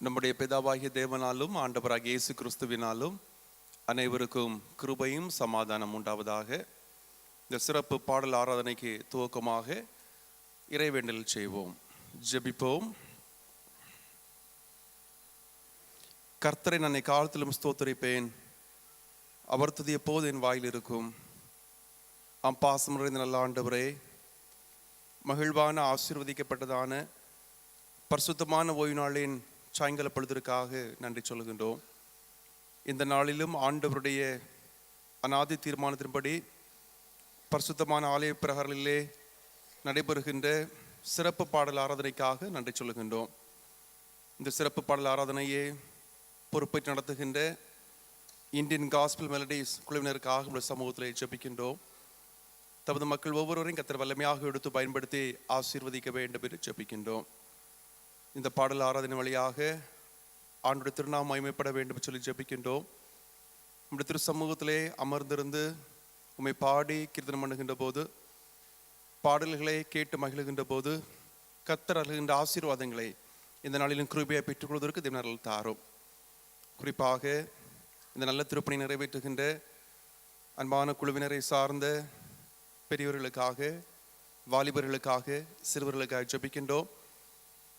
நம்முடைய பிதாவாகிய தேவனாலும் ஆண்டவராகிய இயேசு கிறிஸ்துவினாலும் அனைவருக்கும் கிருபையும் சமாதானம் உண்டாவதாக. இந்த சிறப்பு பாடல் ஆராதனைக்கு துவக்கமாக இறைவேண்டல் செய்வோம், ஜெபிப்போம். கர்த்தரை நான் காலத்திலும் ஸ்தோத்தரிப்பேன், அவர் துதி எப்போது என் வாயில் இருக்கும். பாசம் நிறைந்த நல்ல ஆண்டவரே, மகிழ்வான ஆசீர்வதிக்கப்பட்டதான பரிசுத்தமான ஓய்வு நாளின் சாயங்கால பொழுதிற்காக நன்றி சொல்கின்றோம். இந்த நாளிலும் ஆண்டவருடைய அநாதி தீர்மானத்தின்படி பரிசுத்தமான ஆலய பிரகாரங்களிலே நடைபெறுகின்ற சிறப்பு பாடல் ஆராதனைக்காக நன்றி சொல்கின்றோம். இந்த சிறப்பு பாடல் ஆராதனையை பொறுப்பேற்று நடத்துகின்ற இந்தியன் காஸ்பல் மெலடிஸ் குழுவினருக்காக நம்முடைய சமூகத்தில் ஜெபிக்கின்றோம். தமது மக்கள் ஒவ்வொருவரையும் கர்த்தர் வல்லமையாக எடுத்து பயன்படுத்தி ஆசீர்வதிக்க வேண்டும் என்று ஜெபிக்கின்றோம். இந்த பாடல் ஆராதனை வழியாக ஆண்டுடைய திருநாமம் மகிமைப்பட வேண்டும் என்று சொல்லி ஜெபிக்கின்றோம். நம்முடைய திரு சமூகத்திலே அமர்ந்திருந்து உம்மை பாடி கீர்த்தனம் பண்ணுகின்ற போது, பாடல்களை கேட்டு மகிழ்கின்ற போது கர்த்தர் அருளுகின்ற ஆசீர்வாதங்களை இந்த நாளிலும் கிருபையை பெற்றுக்கொள்வதற்கு தேவனர்கள் தாரும். குறிப்பாக இந்த நல்ல திருப்பணி நிறைவேற்றுகின்ற அன்பான குழுவினரை சார்ந்த பெரியவர்களுக்காக, வாலிபர்களுக்காக, சிறுவர்களுக்காக ஜெபிக்கின்றோம்.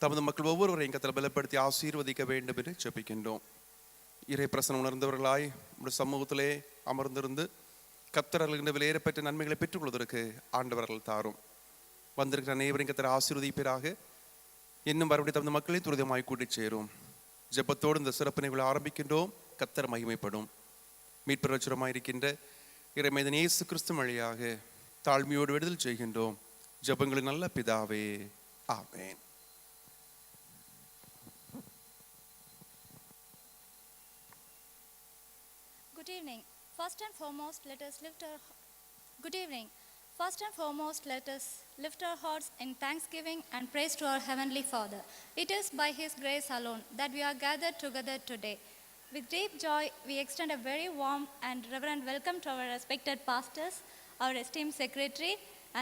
தமது மக்கள் ஒவ்வொருவரையும் கர்த்தர் பலப்படுத்தி ஆசீர்வதிக்க வேண்டும் என்று ஜெபிக்கின்றோம். இறை பிரசனம் உணர்ந்தவர்களாய் நம்முடைய சமூகத்திலே அமர்ந்திருந்து கர்த்தர் அருளுகின்ற விலையேறப்பெற்ற நன்மைகளை பெற்றுக்கொள்வதற்கு ஆண்டவர்கள் தாரும். வந்திருக்கிற அனைவரையும் கர்த்தர் ஆசீர்வதிப்பீராக. இன்னும் மறுபடியும் தமது மக்களை துரிதமாய் கூட்டிச் சேரும். ஜெபத்தோடு இந்த சிறப்பு நிகழ்வை ஆரம்பிக்கின்றோம். கர்த்தர் மகிமைப்படும். மீட்புரட்சரமாயிருக்கின்ற இறைமனிதன் இயேசு கிறிஸ்து வழியாக தாழ்மையோடு விடுதல் செய்கின்றோம். ஜெபங்களின் நல்ல பிதாவே, ஆமென். Good evening. First and foremost, let us lift our Good evening. First and foremost, let us lift our hearts in thanksgiving and praise to our Heavenly Father. It is by His grace alone that we are gathered together today. With deep joy, we extend a very warm and reverent welcome to our respected pastors, our esteemed secretary,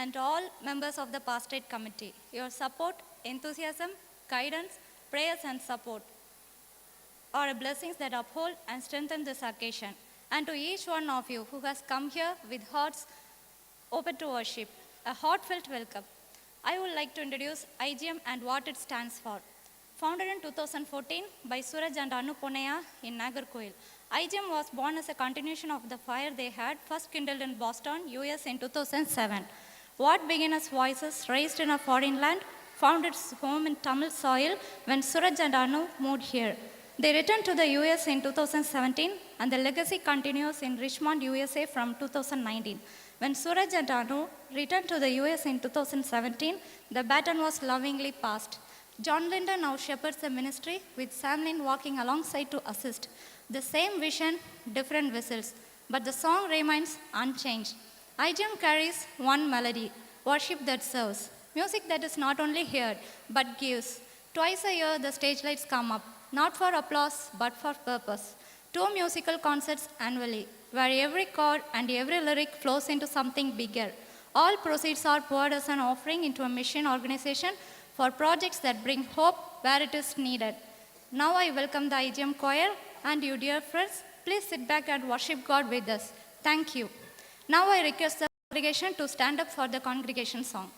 and all members of the pastorate committee. Your support, enthusiasm, guidance, prayers, and support are blessings that uphold and strengthen this occasion. And to each one of you who has come here with hearts open to worship, a heartfelt welcome. I would like to introduce IGM and what it stands for. Founded in 2014 by Suraj and Anu Ponaya in Nagarkoil, IGM was born as a continuation of the fire they had first kindled in Boston, US in 2007. What began as voices raised in a foreign land found its home in Tamil soil when Suraj and Anu moved here. They returned to the US in 2017 and the legacy continues in Richmond, USA from 2019. When Suraj and Anu returned to the US in 2017, the baton was lovingly passed. John Linder now shepherds the ministry with Sam Lynn walking alongside to assist. The same vision, different vessels, but the song remains unchanged. IGM carries one melody, worship that serves, music that is not only heard but gives. Twice a year the stage lights come up, not for applause but for purpose. 2 musical concerts annually, where every chord and every lyric flows into something bigger. All proceeds are poured as an offering into a mission organization for projects that bring hope where it is needed. Now I welcome the IGM choir and you dear friends, please sit back and worship God with us. Thank you. Now I request the congregation to stand up for the congregation song.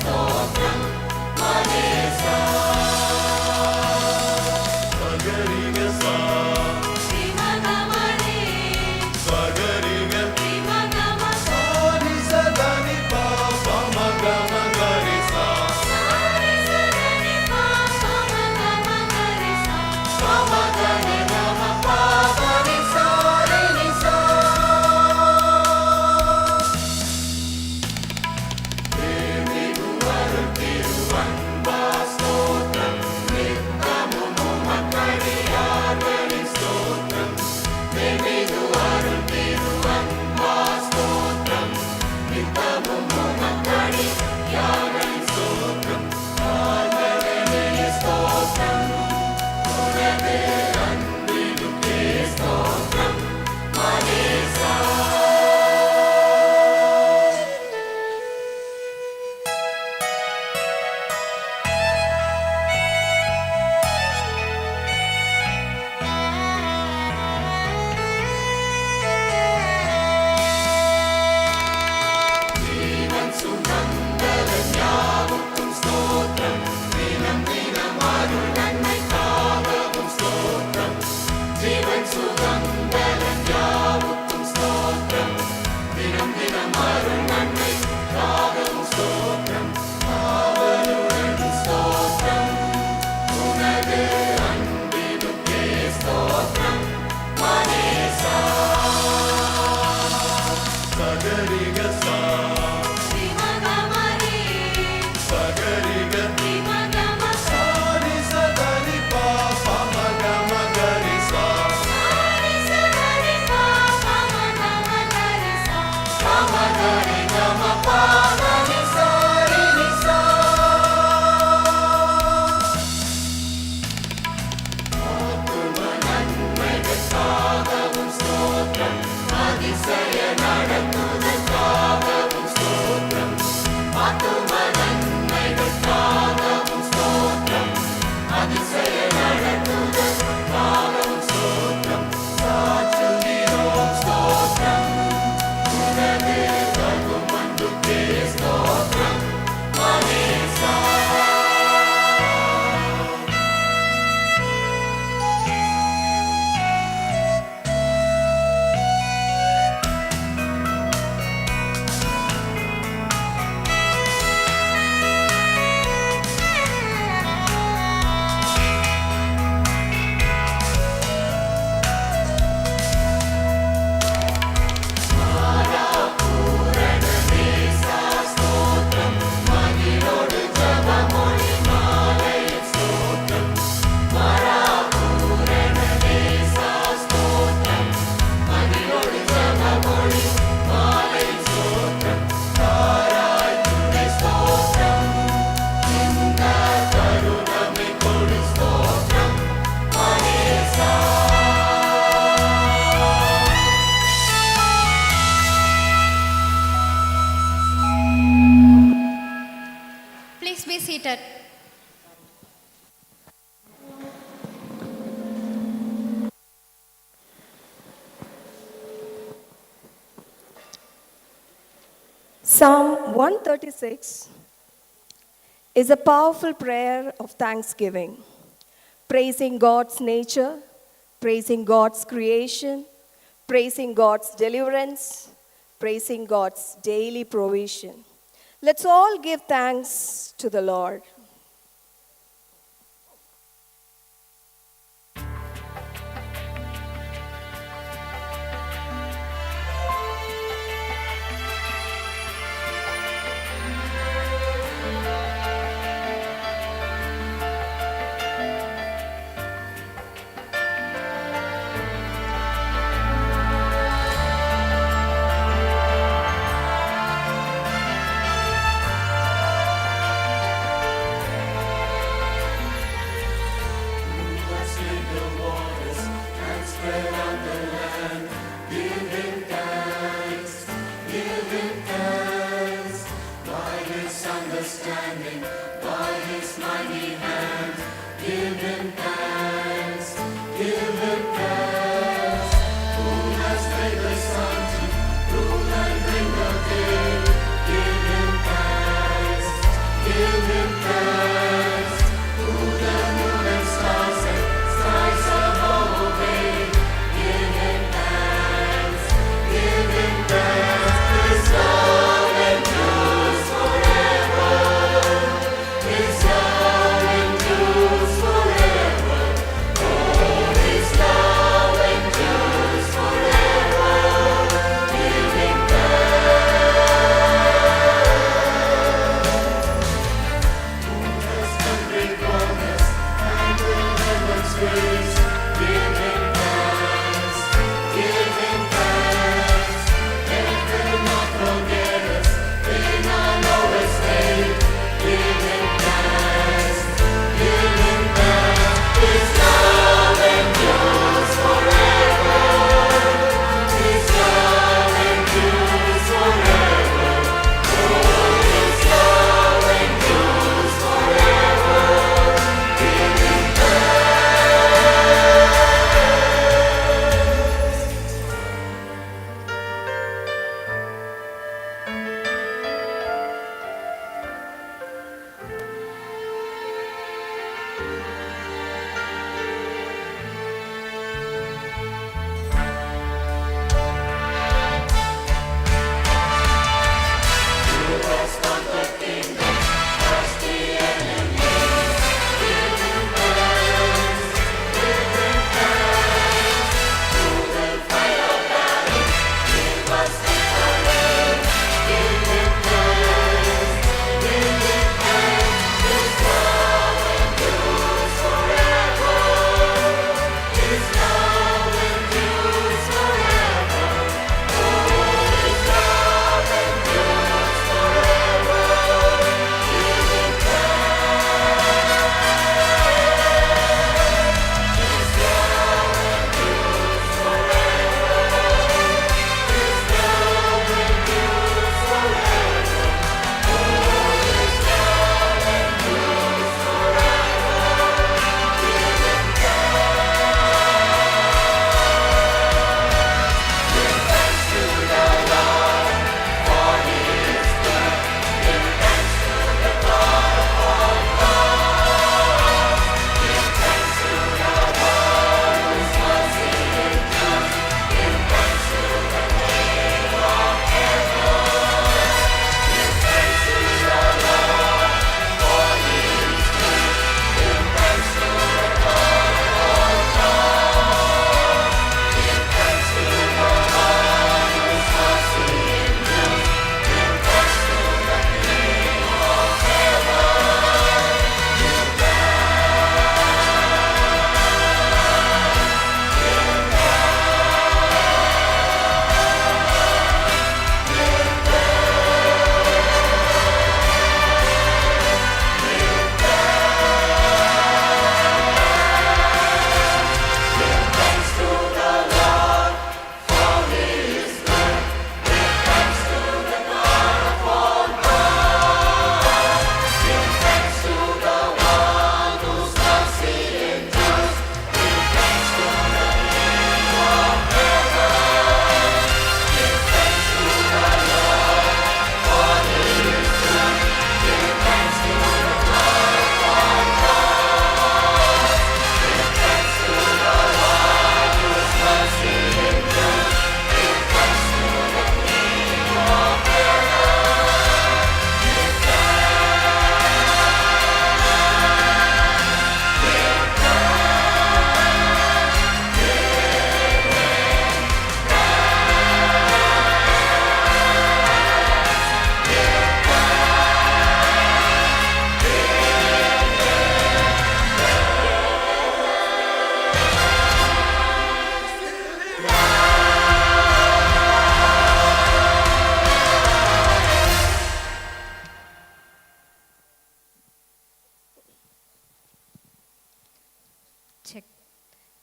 Stop. Please be seated. Psalm 136 is a powerful prayer of thanksgiving, praising God's nature, praising God's creation, praising God's deliverance, praising God's daily provision. Let's all give thanks to the Lord.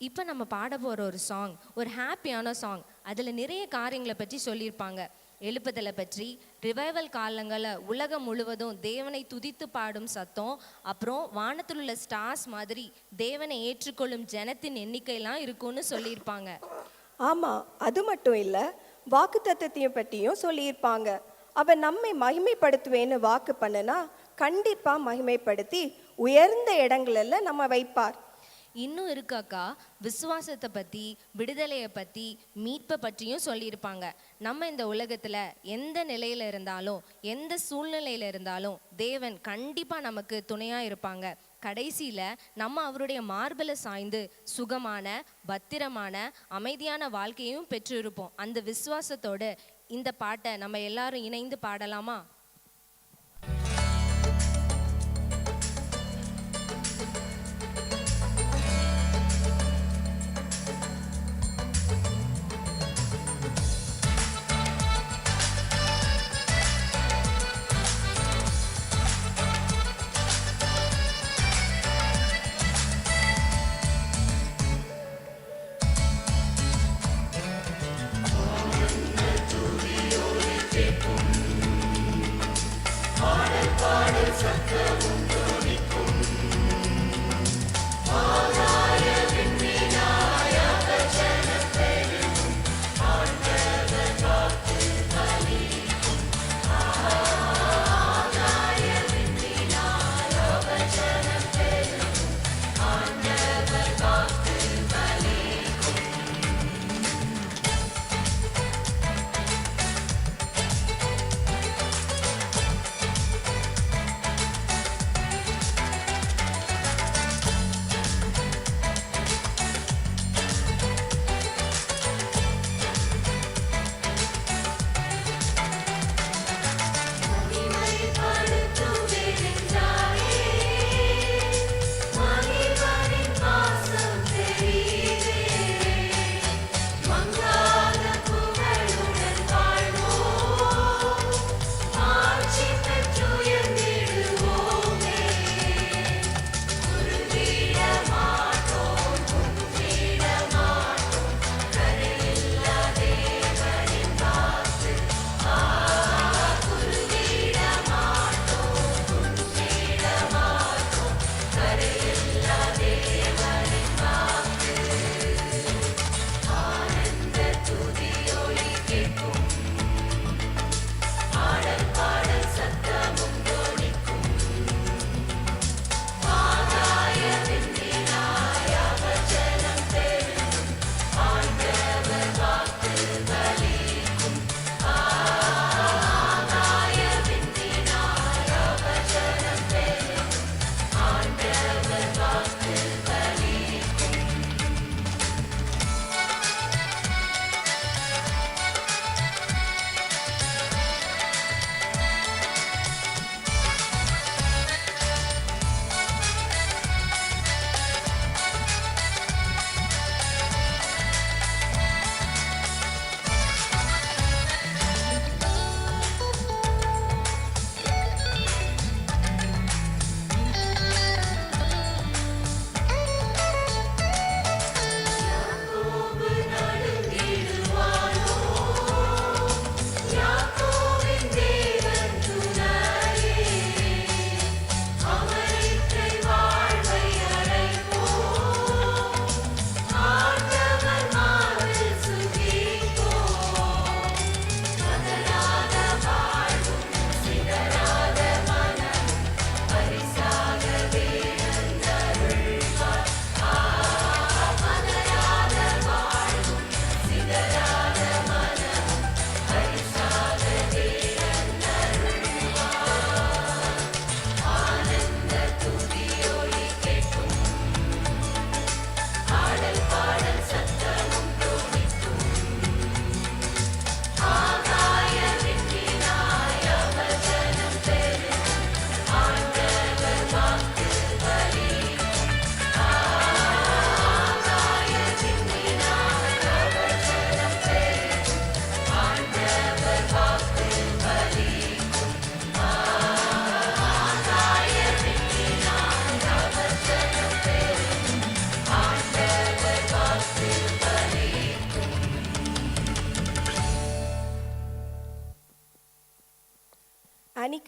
இப்போ நம்ம பாட போகிற ஒரு song ஒரு ஹாப்பியான song. அதில் நிறைய காரியங்களை பற்றி சொல்லியிருப்பாங்க. எழுப்புதலை பற்றி, ரிவைவல் காலங்களில் உலகம் முழுவதும் தேவனை துதித்து பாடும் சத்தம், அப்புறம் வானத்தில் உள்ள ஸ்டார்ஸ் மாதிரி தேவனை ஏற்றுக்கொள்ளும் ஜனத்தின் எண்ணிக்கையெல்லாம் இருக்கும்னு சொல்லியிருப்பாங்க. ஆமாம், அது மட்டும் இல்லை, வாக்கு தத்தத்தையும் பற்றியும் சொல்லியிருப்பாங்க. அவன் நம்மை மகிமைப்படுத்துவேன்னு வாக்கு பண்ணுனா கண்டிப்பாக மகிமைப்படுத்தி உயர்ந்த இடங்களெல்லாம் நம்ம வைப்பார். இன்னும் இருக்காக்கா, விசுவாசத்தை பற்றி, விடுதலையை பற்றி, மீட்பை பற்றியும் சொல்லியிருப்பாங்க. நம்ம இந்த உலகத்தில் எந்த நிலையில் இருந்தாலும், எந்த சூழ்நிலையில் இருந்தாலும் தேவன் கண்டிப்பாக நமக்கு துணையாக இருப்பாங்க. கடைசியில் நம்ம அவருடைய மார்பில் சாய்ந்து சுகமான, பத்திரமான, அமைதியான வாழ்க்கையும் பெற்றிருப்போம். அந்த விசுவாசத்தோடு இந்த பாட்டை நம்ம எல்லாரும் இணைந்து பாடலாமா?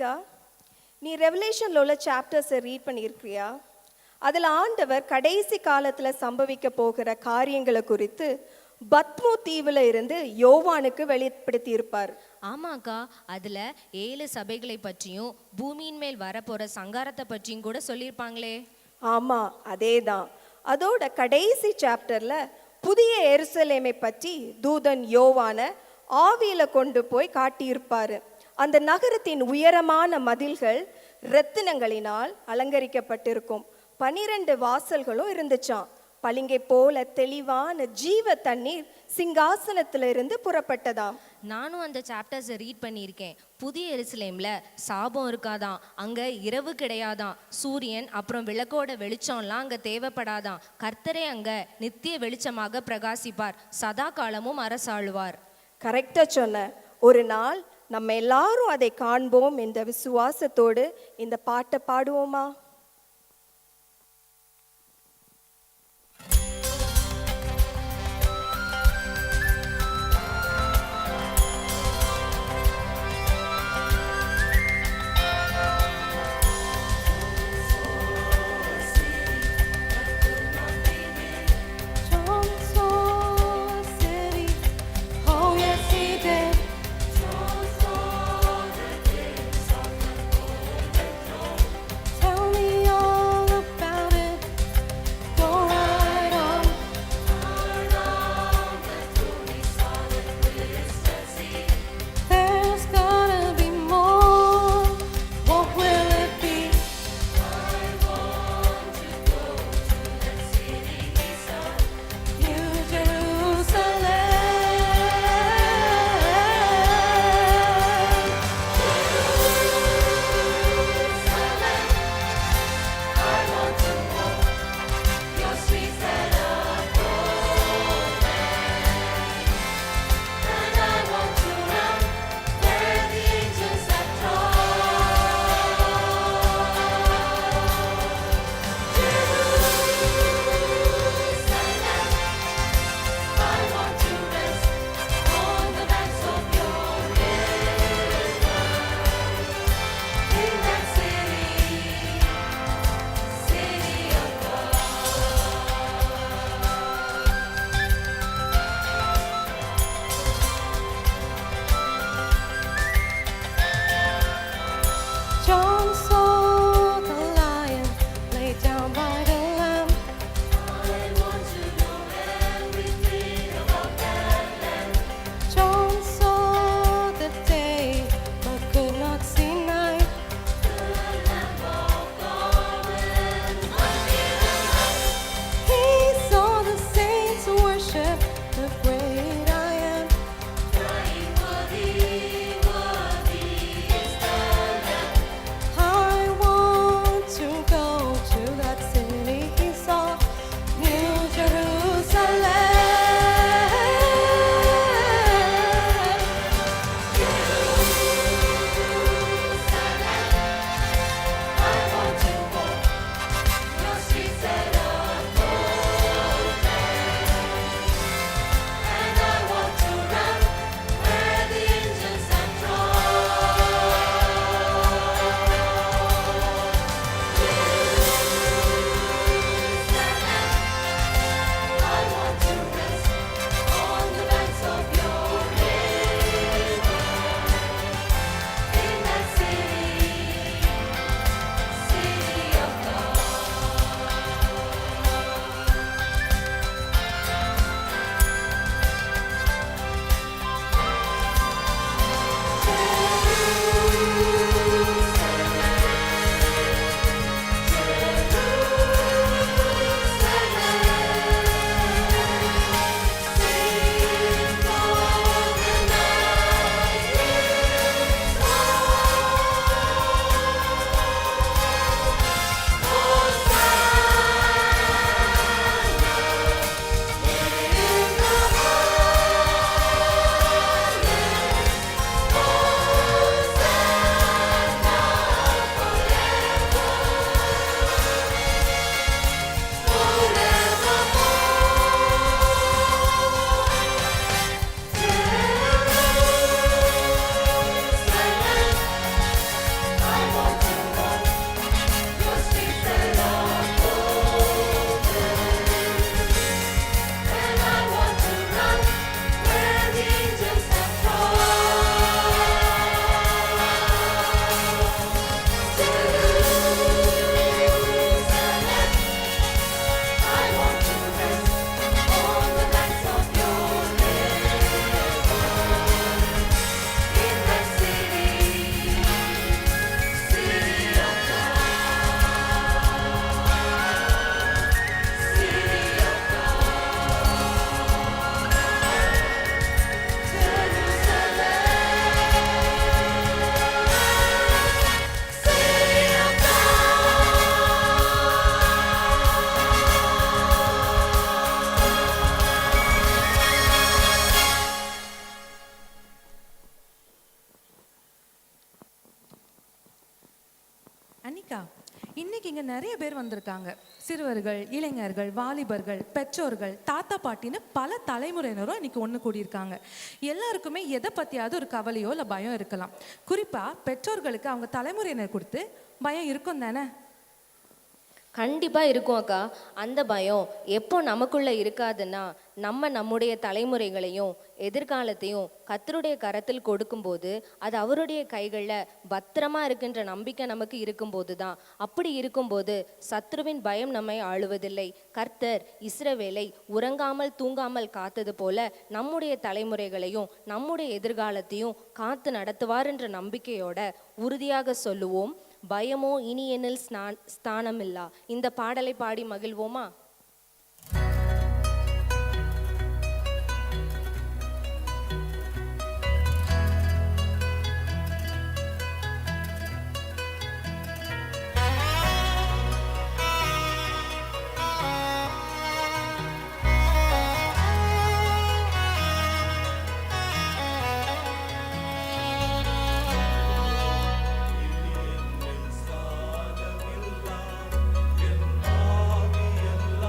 ஜெசிகா, நீ ரெவலேஷனில் உள்ள சாப்டர்ஸை ரீட் பண்ணியிருக்கிறியா? அதில் ஆண்டவர் கடைசி காலத்தில் சம்பவிக்க போகிற காரியங்களை குறித்து பத்மு தீவில் இருந்து யோவானுக்கு வெளிப்படுத்தி இருப்பார். ஆமாக்கா, அதுல 7 சபைகளை பற்றியும் பூமியின் மேல் வரப்போற சங்காரத்தை பற்றியும் கூட சொல்லியிருப்பாங்களே. ஆமாம், அதே தான். அதோட கடைசி சாப்டர்ல புதிய எருசலேமை பற்றி தூதன் யோவான ஆவியில கொண்டு போய் காட்டியிருப்பாரு. அந்த நகரத்தின் உயரமான மதில்கள் இரத்தினங்களினால் அலங்கரிக்கப்பட்டிருக்கும். 12 வாசல்களும் இருந்துச்சாம். பளிங்கை போல தெளிவான ஜீவ தண்ணீர் சிங்காசனத்திலிருந்து புறப்பட்டதாம். நானும் அந்த சாப்டர்ஸை ரீட் பண்ணியிருக்கேன். புதிய எருசலேம்ல சாபம் இருக்காதான், அங்க இரவு கிடையாதான், சூரியன் அப்புறம் விளக்கோட வெளிச்சம்லாம் அங்க தேவைப்படாதான். கர்த்தரே அங்க நித்திய வெளிச்சமாக பிரகாசிப்பார், சதா காலமும் அரசாளுவார். கரெக்டா சொன்ன. ஒரு நாள் நம்ம எல்லாரும் அதை காண்போம் என்ற விசுவாசத்தோடு இந்த பாட்டை பாடுவோமா? Tell me இங்கே நிறைய பேர் வந்திருக்காங்க. சிறுவர்கள், இளைஞர்கள், வாலிபர்கள், பெற்றோர்கள், தாத்தா பாட்டின்னு பல தலைமுறையினரும் இன்னைக்கு ஒன்று கூடியிருக்காங்க. எல்லாருக்குமே எதை பற்றியாவது ஒரு கவலையோ இல்லை பயம் இருக்கலாம். குறிப்பாக பெற்றோர்களுக்கு அவங்க தலைமுறையினர் கொடுத்து பயம் இருக்கும் தானே? கண்டிப்பாக இருக்கும் அக்கா. அந்த பயம் எப்போ நமக்குள்ள இருக்காதுன்னா, நம்முடைய தலைமுறைகளையும் எதிர்காலத்தையும் கர்த்தருடைய கரத்தில் கொடுக்கும்போது, அது அவருடைய கைகளில் பத்திரமா இருக்கின்ற நம்பிக்கை நமக்கு இருக்கும்போது தான். அப்படி இருக்கும்போது சத்ருவின் பயம் நம்மை ஆளுவதில்லை. கர்த்தர் இஸ்ரவேலை உறங்காமல் தூங்காமல் காத்தது போல நம்முடைய தலைமுறைகளையும் நம்முடைய எதிர்காலத்தையும் காத்து நடத்துவார் என்ற நம்பிக்கையோட உறுதியாக சொல்லுவோம், பயமோ இனி என்னில் ஸ்தானமில்லா. இந்த பாடலை பாடி மகிழ்வோமா? என் ஆவியெல்லாம்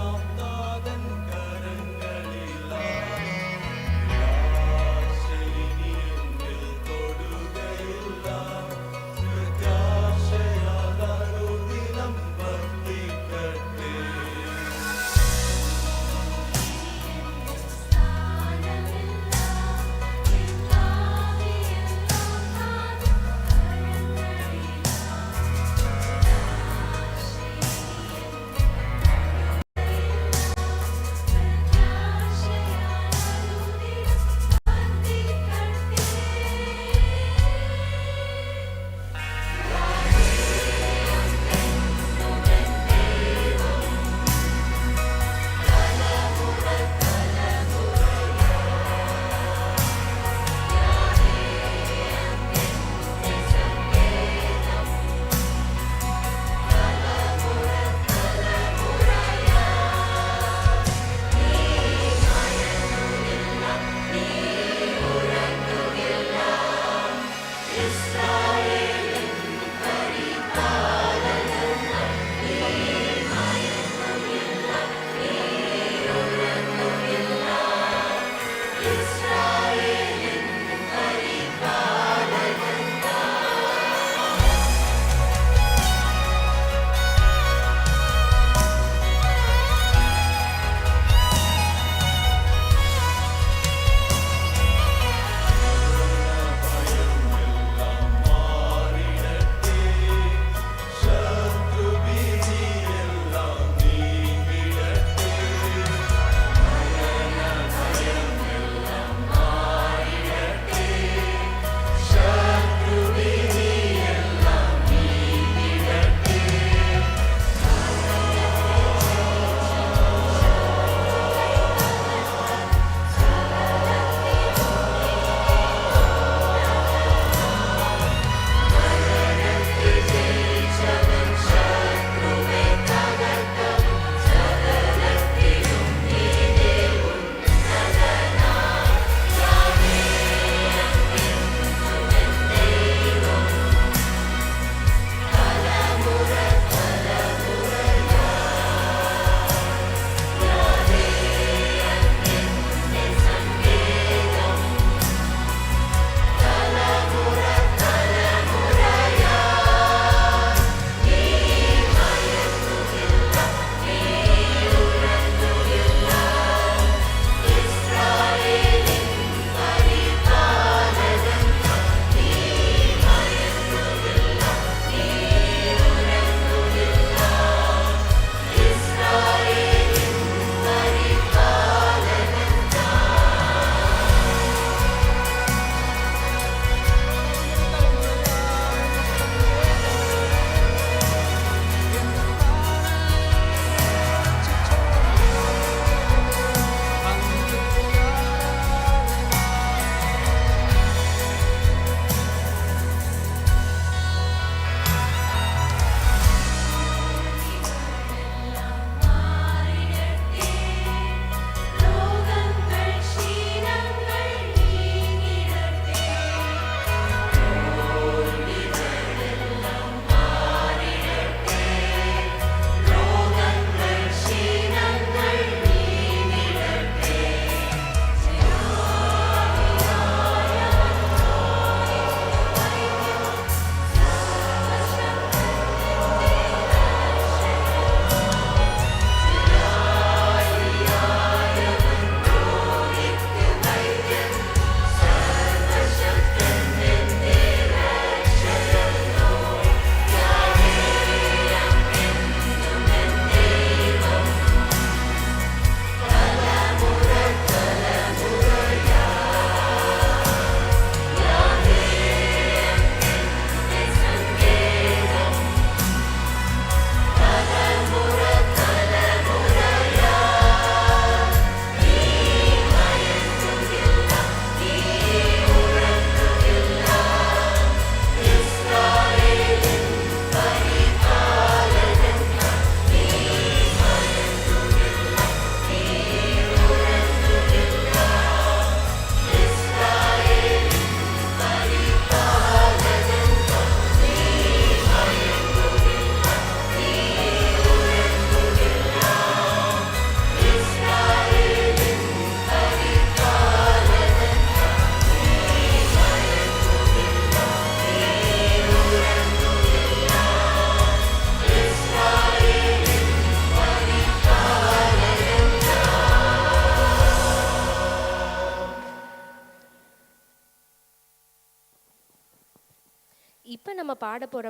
இப்போ நம்ம பாட போகிற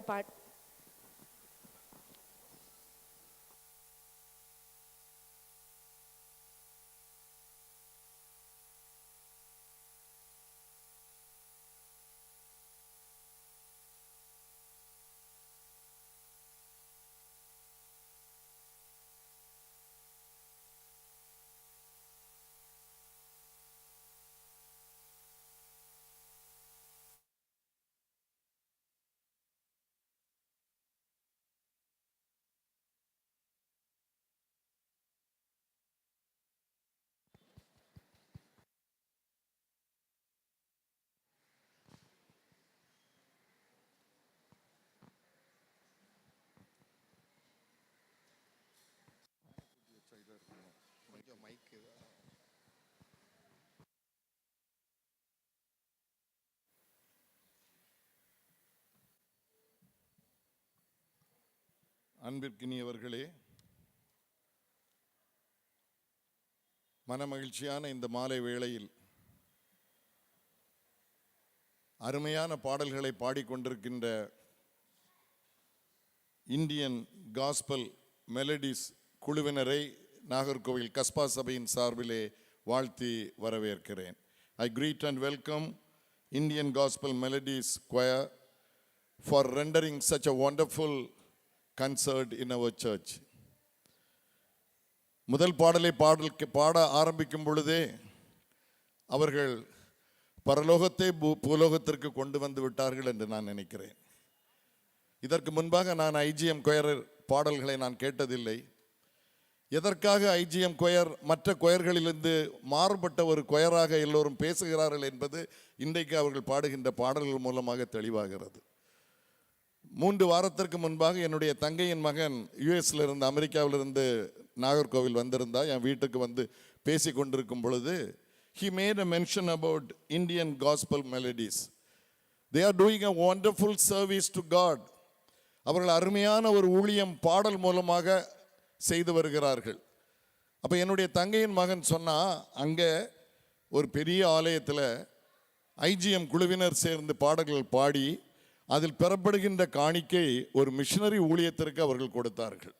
அன்பிற்கினியவர்களே, மனமகிழ்ச்சியான இந்த மாலை வேளையில் அருமையான பாடல்களை பாடிக்கொண்டிருக்கின்ற இந்தியன் காஸ்பல் மெலடிஸ் குழுவினரை நாகர்கோவில் கஸ்பா சபையின் சார்பிலே வாழ்த்தி வரவேற்கிறேன். I greet and welcome Indian Gospel Melodies Choir for rendering such a wonderful concert in our church. முதல் பாடலை பாட ஆரம்பிக்கும் பொழுதே அவர்கள் பரலோகத்தை பூலோகத்திற்கு கொண்டு வந்து விட்டார்கள் என்று நான் நினைக்கிறேன். இதற்கு முன்பாக நான் ஐஜிஎம் கொயர் பாடல்களை நான் கேட்டதில்லை. எதற்காக ஐஜிஎம் கொயர் மற்ற கொயர்களிலிருந்து மாறுபட்ட ஒரு கொயராக எல்லோரும் பேசுகிறார்கள் என்பது இன்றைக்கு அவர்கள் பாடுகின்ற பாடல்கள் மூலமாக தெளிவாகிறது. 3 வாரத்திற்கு முன்பாக என்னுடைய தங்கையின் மகன் யுஎஸ்ல இருந்து அமெரிக்காவிலிருந்து நாகர்கோவில் வந்திருந்தா. என் வீட்டுக்கு வந்து பேசி கொண்டிருக்கும் பொழுது he made a mention about Indian gospel melodies. They are doing a wonderful service to God. அவர்கள் அருமையான ஒரு ஊழியம் பாடல் மூலமாக செய்து வருகிறார்கள். அப்போ என்னுடைய தங்கையின் மகன் சொன்னா, அங்கே ஒரு பெரிய ஆலயத்தில் ஐஜிஎம் குழுவினர் சேர்ந்து பாடல்கள் பாடி அதில் பெறப்படுகின்ற காணிக்கை ஒரு மிஷனரி ஊழியத்திற்கு அவர்கள் கொடுத்தார்கள்.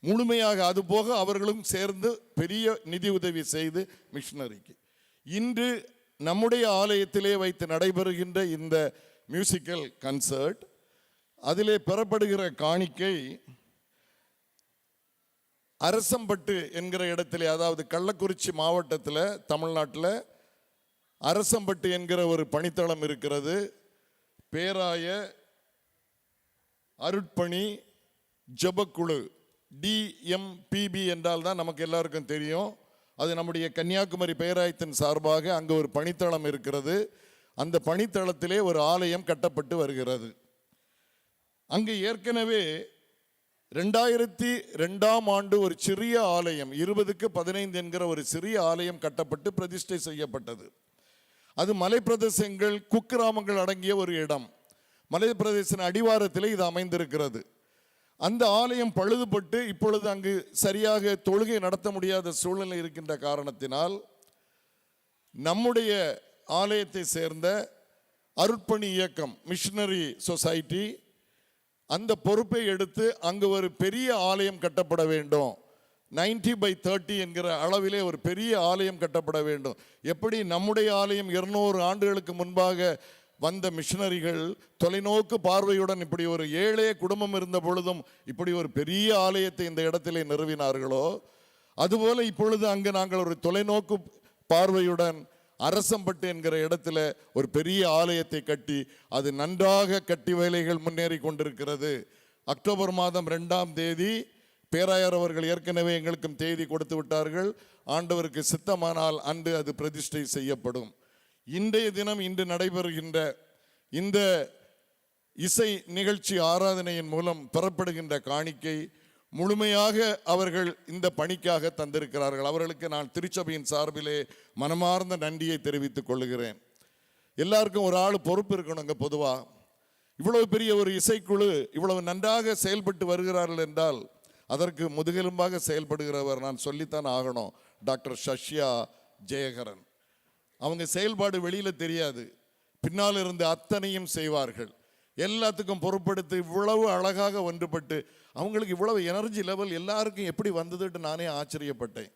முழுமையாக அதுபோக அவர்களும் சேர்ந்து பெரிய நிதி உதவி செய்து மிஷனரிக்கு. இன்று நம்முடைய ஆலயத்திலே வைத்து நடைபெறுகின்ற இந்த மியூசிக்கல் கன்சர்ட், அதிலே பெறப்படுகிற காணிக்கை அரசம்பட்டு என்கிற இடத்திலே, அதாவது கள்ளக்குறிச்சி மாவட்டத்தில் தமிழ்நாட்டில் அரசம்பட்டு என்கிற ஒரு பணித்தளம் இருக்கிறது. பேராய அருட்பணி ஜெபக்குழு DMPB என்றால் தான் நமக்கு எல்லாருக்கும் தெரியும். அது நம்முடைய கன்னியாகுமரி பேராயத்தின் சார்பாக அங்கே ஒரு பணித்தளம் இருக்கிறது. அந்த பணித்தளத்திலே ஒரு ஆலயம் கட்டப்பட்டு வருகிறது. அங்கு ஏற்கனவே 2002ஆம் ஆண்டு ஒரு சிறிய ஆலயம் 20க்கு 15 என்கிற ஒரு சிறிய ஆலயம் கட்டப்பட்டு பிரதிஷ்டை செய்யப்பட்டது. அது மலைப்பிரதேசங்கள் குக்கிராமங்கள் அடங்கிய ஒரு இடம். மலைப்பிரதேச அடிவாரத்திலே இது அமைந்திருக்கிறது. அந்த ஆலயம் பழுதுபட்டு இப்பொழுது அங்கு சரியாக தொழுகை நடத்த முடியாத சூழ்நிலை இருக்கின்ற காரணத்தினால் நம்முடைய ஆலயத்தை சேர்ந்த அருட்பணி இயக்கம் மிஷனரி சொசைட்டி அந்த பொறுப்பை எடுத்து அங்கு ஒரு பெரிய ஆலயம் கட்டப்பட வேண்டும். 90/30 என்கிற அளவிலே ஒரு பெரிய ஆலயம் கட்டப்பட வேண்டும். எப்படி நம்முடைய ஆலயம் 200 ஆண்டுகளுக்கு முன்பாக வந்த மிஷனரிகள் தொலைநோக்கு பார்வையுடன் இப்படி ஒரு ஏழை குடும்பம் இருந்த பொழுதும் இப்படி ஒரு பெரிய ஆலயத்தை இந்த இடத்திலே நிறுவினார்களோ, அதுபோல இப்பொழுது அங்கு நாங்கள் ஒரு தொலைநோக்கு பார்வையுடன் அரசம்பட்டு என்கிற இடத்துல ஒரு பெரிய ஆலயத்தை கட்டி அது நன்றாக கட்டி வேலைகள் முன்னேறி கொண்டிருக்கிறது. அக்டோபர் மாதம் 2ஆம் தேதி பேராயர் அவர்கள் ஏற்கனவே எங்களுக்கும் தேதி கொடுத்து விட்டார்கள். ஆண்டவருக்கு சித்தமானால் அன்று அது பிரதிஷ்டை செய்யப்படும். இன்றைய தினம் இன்று நடைபெறுகின்ற இந்த இசை நிகழ்ச்சி ஆராதனையின் மூலம் பெறப்படுகின்ற காணிக்கை முழுமையாக அவர்கள் இந்த பணிக்காக தந்திருக்கிறார்கள். அவர்களுக்கு நான் திருச்சபையின் சார்பிலே மனமார்ந்த நன்றியை தெரிவித்துக் கொள்கிறேன். எல்லாருக்கும் ஒரு ஆள் பொறுப்பு இருக்கணுங்க. பொதுவாக இவ்வளவு பெரிய ஒரு இசைக்குழு இவ்வளவு நன்றாக செயல்பட்டு வருகிறார்கள் என்றால் அதற்கு முதுகெலும்பாக செயல்படுகிறவர் நான் சொல்லித்தான் ஆகணும், டாக்டர் சஷ்யா ஜெயகரன். அவங்க செயல்பாடு வெளியில் தெரியாது, பின்னால் இருந்து அத்தனையும் செய்வார்கள். எல்லாத்துக்கும் பொறுப்படுத்தி இவ்வளவு அழகாக ஒன்றுபட்டு அவங்களுக்கு இவ்வளவு எனர்ஜி லெவல் எல்லாருக்கும் எப்படி வந்ததுட்டு நானே ஆச்சரியப்பட்டேன்.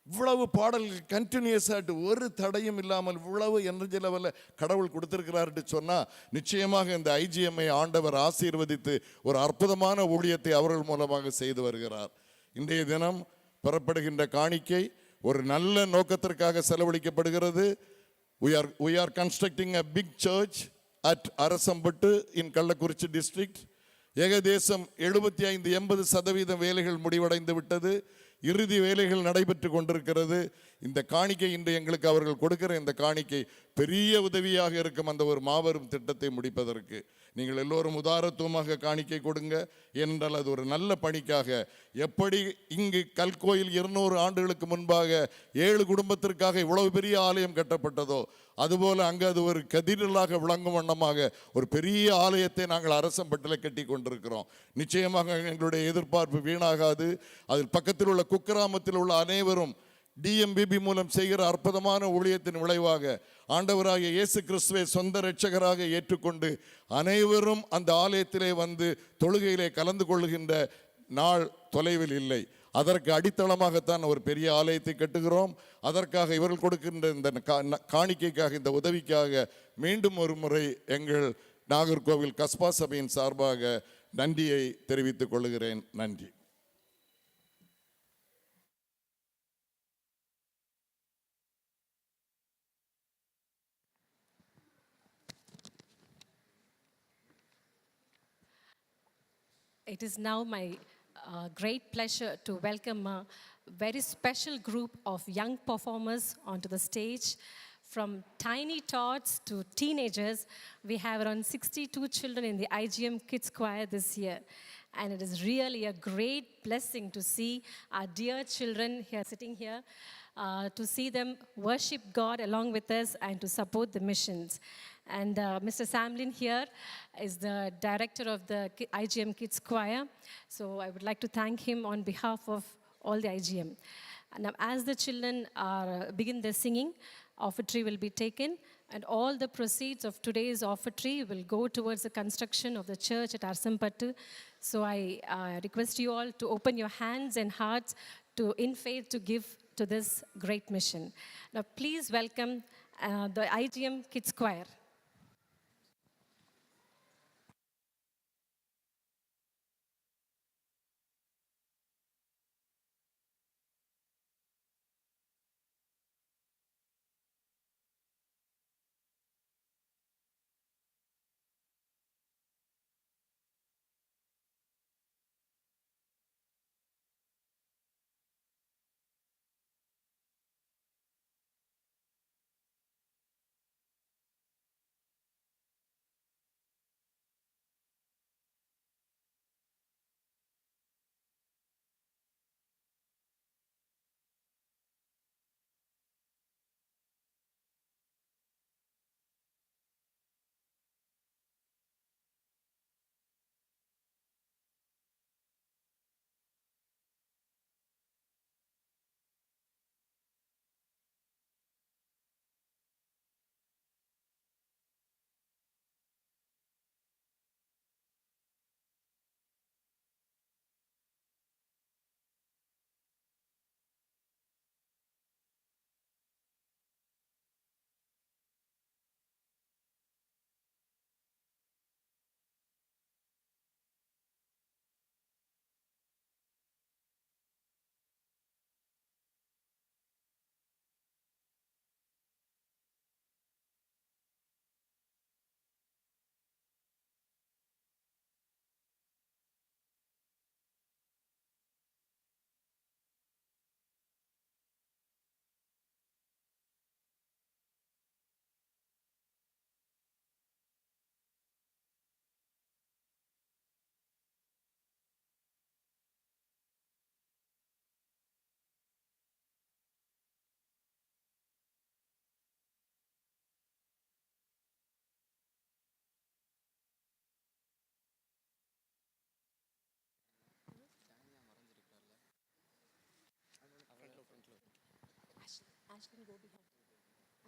இவ்வளவு பாடல்கள் கண்டினியூஸாட்டு ஒரு தடையும் இல்லாமல் இவ்வளவு எனர்ஜி லெவலில் கடவுள் கொடுத்திருக்கிறார்ட்டு சொன்னால் நிச்சயமாக இந்த ஐஜிஎம்ஐ ஆண்டவர் ஆசீர்வதித்து ஒரு அற்புதமான ஊழியத்தை அவர்கள் மூலமாக செய்து வருகிறார். இன்றைய தினம் பெறப்படுகின்ற காணிக்கை ஒரு நல்ல நோக்கத்திற்காக செலவழிக்கப்படுகிறது. we are constructing a big church at Arasampattu in Kallakurichi district. ஏகதேசம் 75-80% வேலைகள் முடிவடைந்து விட்டது. இறுதி வேலைகள் நடைபெற்று கொண்டிருக்கிறது. இந்த காணிக்கை இன்று எங்களுக்கு அவர்கள் கொடுக்கிற இந்த காணிக்கை பெரிய உதவியாக இருக்கும் அந்த ஒரு மாபெரும் திட்டத்தை முடிப்பதற்கு. நீங்கள் எல்லோரும் உதாரத்துவமாக காணிக்கை கொடுங்க. ஏனென்றால் அது ஒரு நல்ல பணிக்காக. எப்படி இங்கு கல்கோயில் 200 ஆண்டுகளுக்கு முன்பாக 7 குடும்பத்திற்காக இவ்வளவு பெரிய ஆலயம் கட்டப்பட்டதோ அதுபோல அங்கு அது ஒரு கதீட்ரலாக விளங்கும் வண்ணமாக ஒரு பெரிய ஆலயத்தை நாங்கள் அரசம்பட்டில் கட்டி கொண்டிருக்கிறோம். நிச்சயமாக எங்களுடைய எதிர்பார்ப்பு வீணாகாது. அதில் பக்கத்தில் உள்ள குக்கிராமத்தில் உள்ள அனைவரும் டிஎம்பிபி மூலம் செய்கிற அற்புதமான ஊழியத்தின் விளைவாக ஆண்டவராகிய இயேசு கிறிஸ்துவை சொந்த இரட்சகராக ஏற்றுக்கொண்டு அனைவரும் அந்த ஆலயத்திலே வந்து தொழுகையிலே கலந்து கொள்கின்ற நாள் தொலைவில் இல்லை. அதற்கு அடித்தளமாகத்தான் ஒரு பெரிய ஆலயத்தை கட்டுகிறோம். அதற்காக இவர்கள் கொடுக்கின்ற இந்த காணிக்கைக்காக இந்த உதவிக்காக மீண்டும் ஒரு முறை எங்கள் நாகர்கோவில் கஸ்பா சபையின் சார்பாக நன்றியை தெரிவித்துக் கொள்கிறேன். நன்றி. It is now my great pleasure to welcome a very special group of young performers onto the stage. From tiny tots to teenagers, we have around 62 children in the IGM Kids Choir this year. And it is really a great blessing to see our dear children here sitting here, to see them worship God along with us and to support the missions. And Mr. Samlin here is the director of the IGM Kids Choir. So I would like to thank him on behalf of all the IGM. Now, as the children begin their singing, offertory will be taken, and all the proceeds of today's offertory will go towards the construction of the church at Arsampattu. So I request you all to open your hands and hearts in faith to give to this great mission. Now, please welcome the IGM Kids Choir.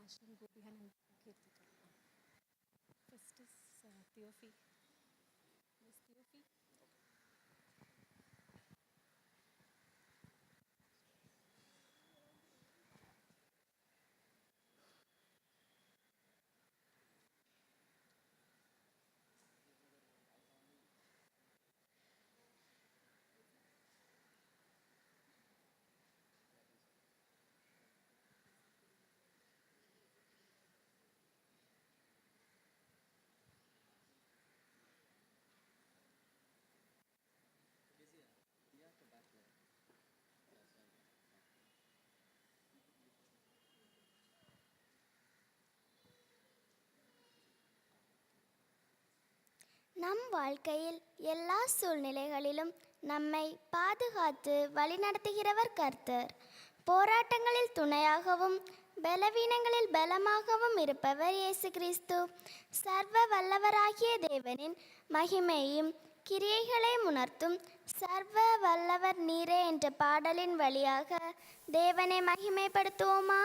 Ashlyn, go behind and Kirti. First is Theophy. Miss Theophy. நம் வாழ்க்கையில் எல்லா சூழ்நிலைகளிலும் நம்மை பாதுகாத்து வழிநடத்துகிறவர் கர்த்தர். போராட்டங்களில் துணையாகவும் பலவீனங்களில் பலமாகவும் இருப்பவர் இயேசு கிறிஸ்து. சர்வ வல்லவராகிய தேவனின் மகிமையும் கிரியைகளை உணர்த்தும் சர்வ வல்லவர் நீரே என்ற பாடலின் வழியாக தேவனை மகிமைப்படுத்துவோமா?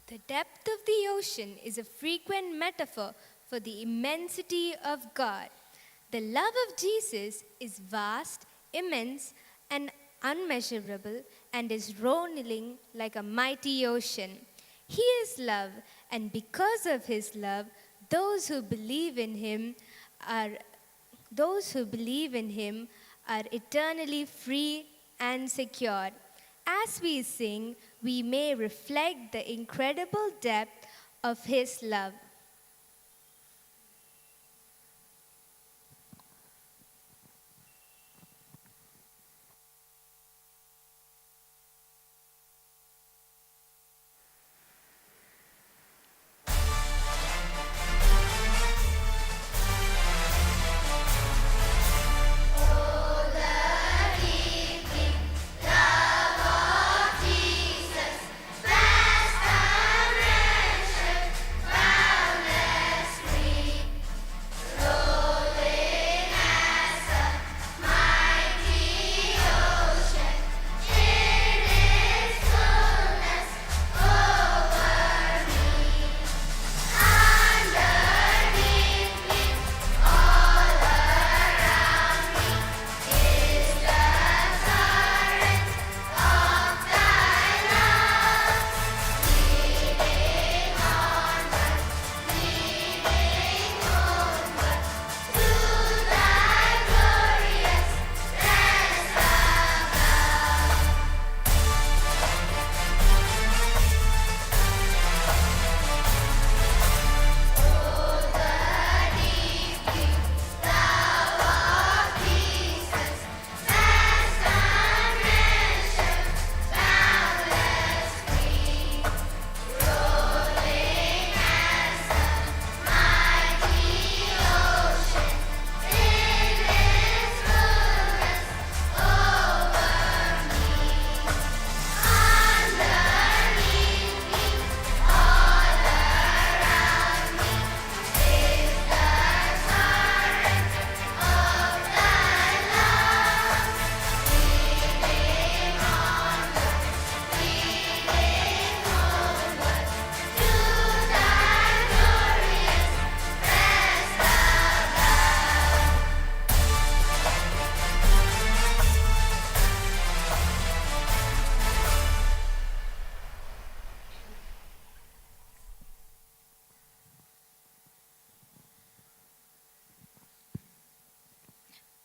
The depth of the ocean is a frequent metaphor for the immensity of God. The love of Jesus is vast, immense, and unmeasurable, and is rolling like a mighty ocean. He is love, and because of his love, those who believe in him are eternally free and secure. As we sing, we may reflect the incredible depth of his love.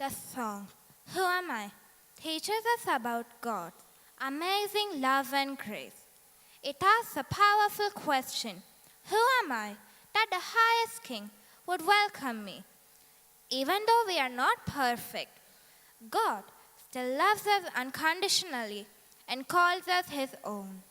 The song, Who Am I?, teaches us about God's amazing love and grace. It asks a powerful question, who am I that the highest King would welcome me? Even though we are not perfect, God still loves us unconditionally and calls us his own.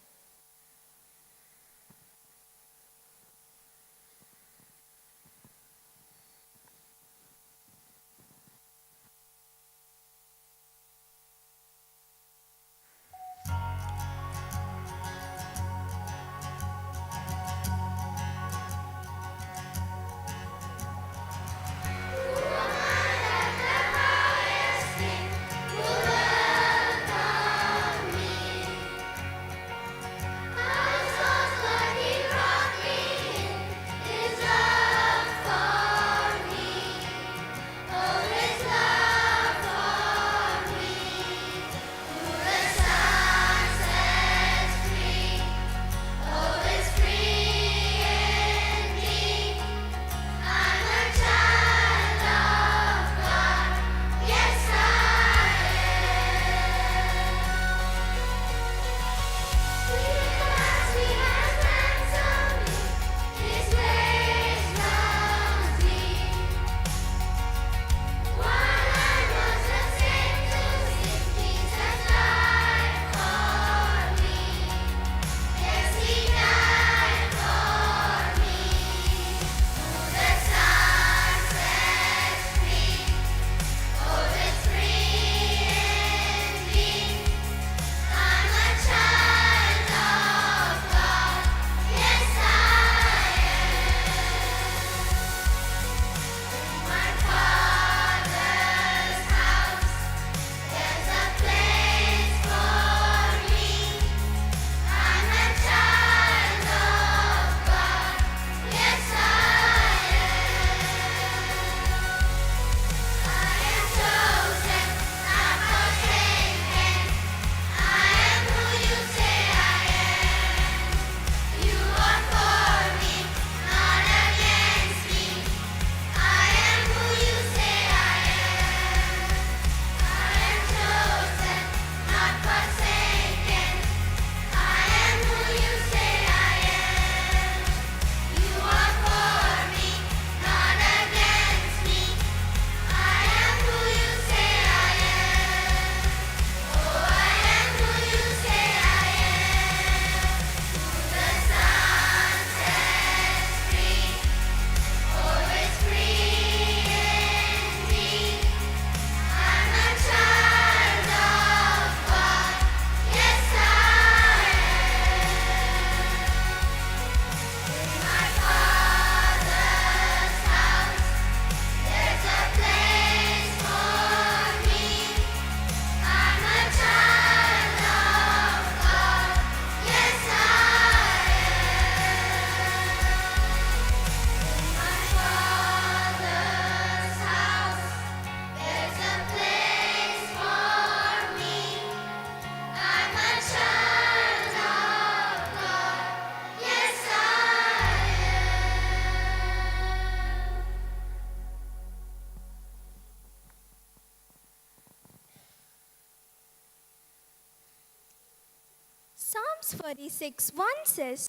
Psalms 46:1 says,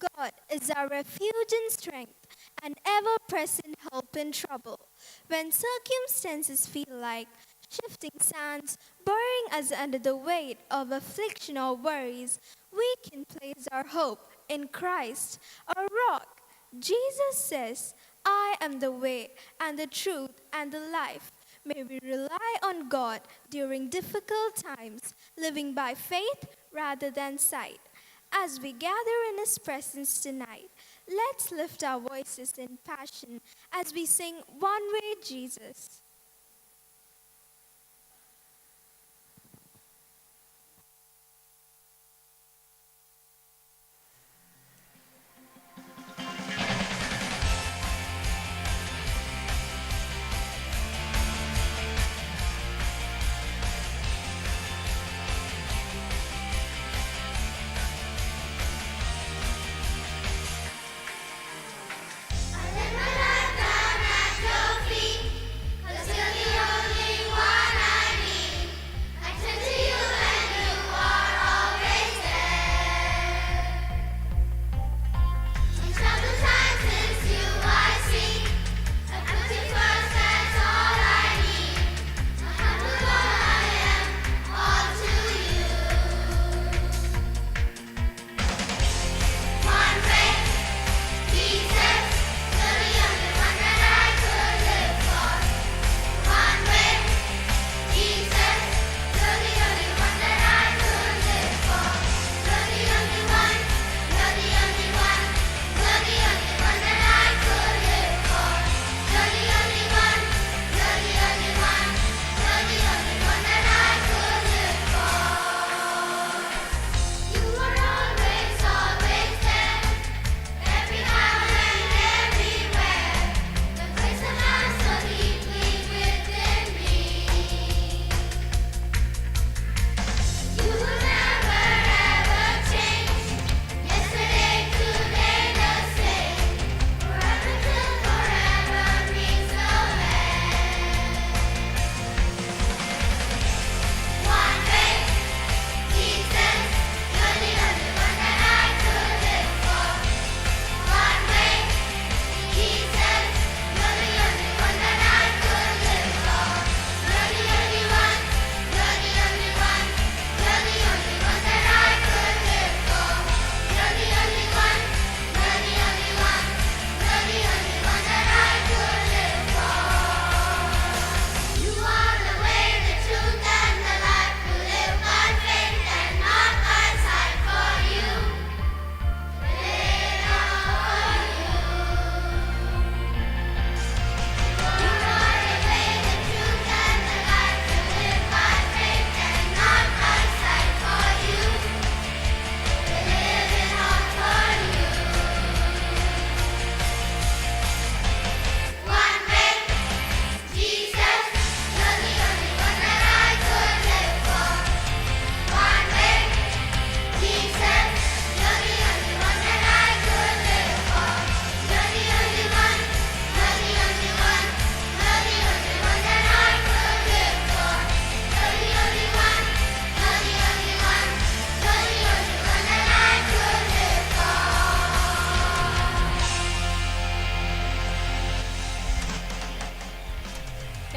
God is our refuge and strength, an ever-present help in trouble. When circumstances feel like shifting sands, burying us under the weight of affliction or worries, we can place our hope in Christ, our rock. Jesus says, I am the way and the truth and the life. May we rely on God during difficult times, living by faith rather than sight. As we gather in His presence tonight, let's lift our voices in passion as we sing One Way Jesus.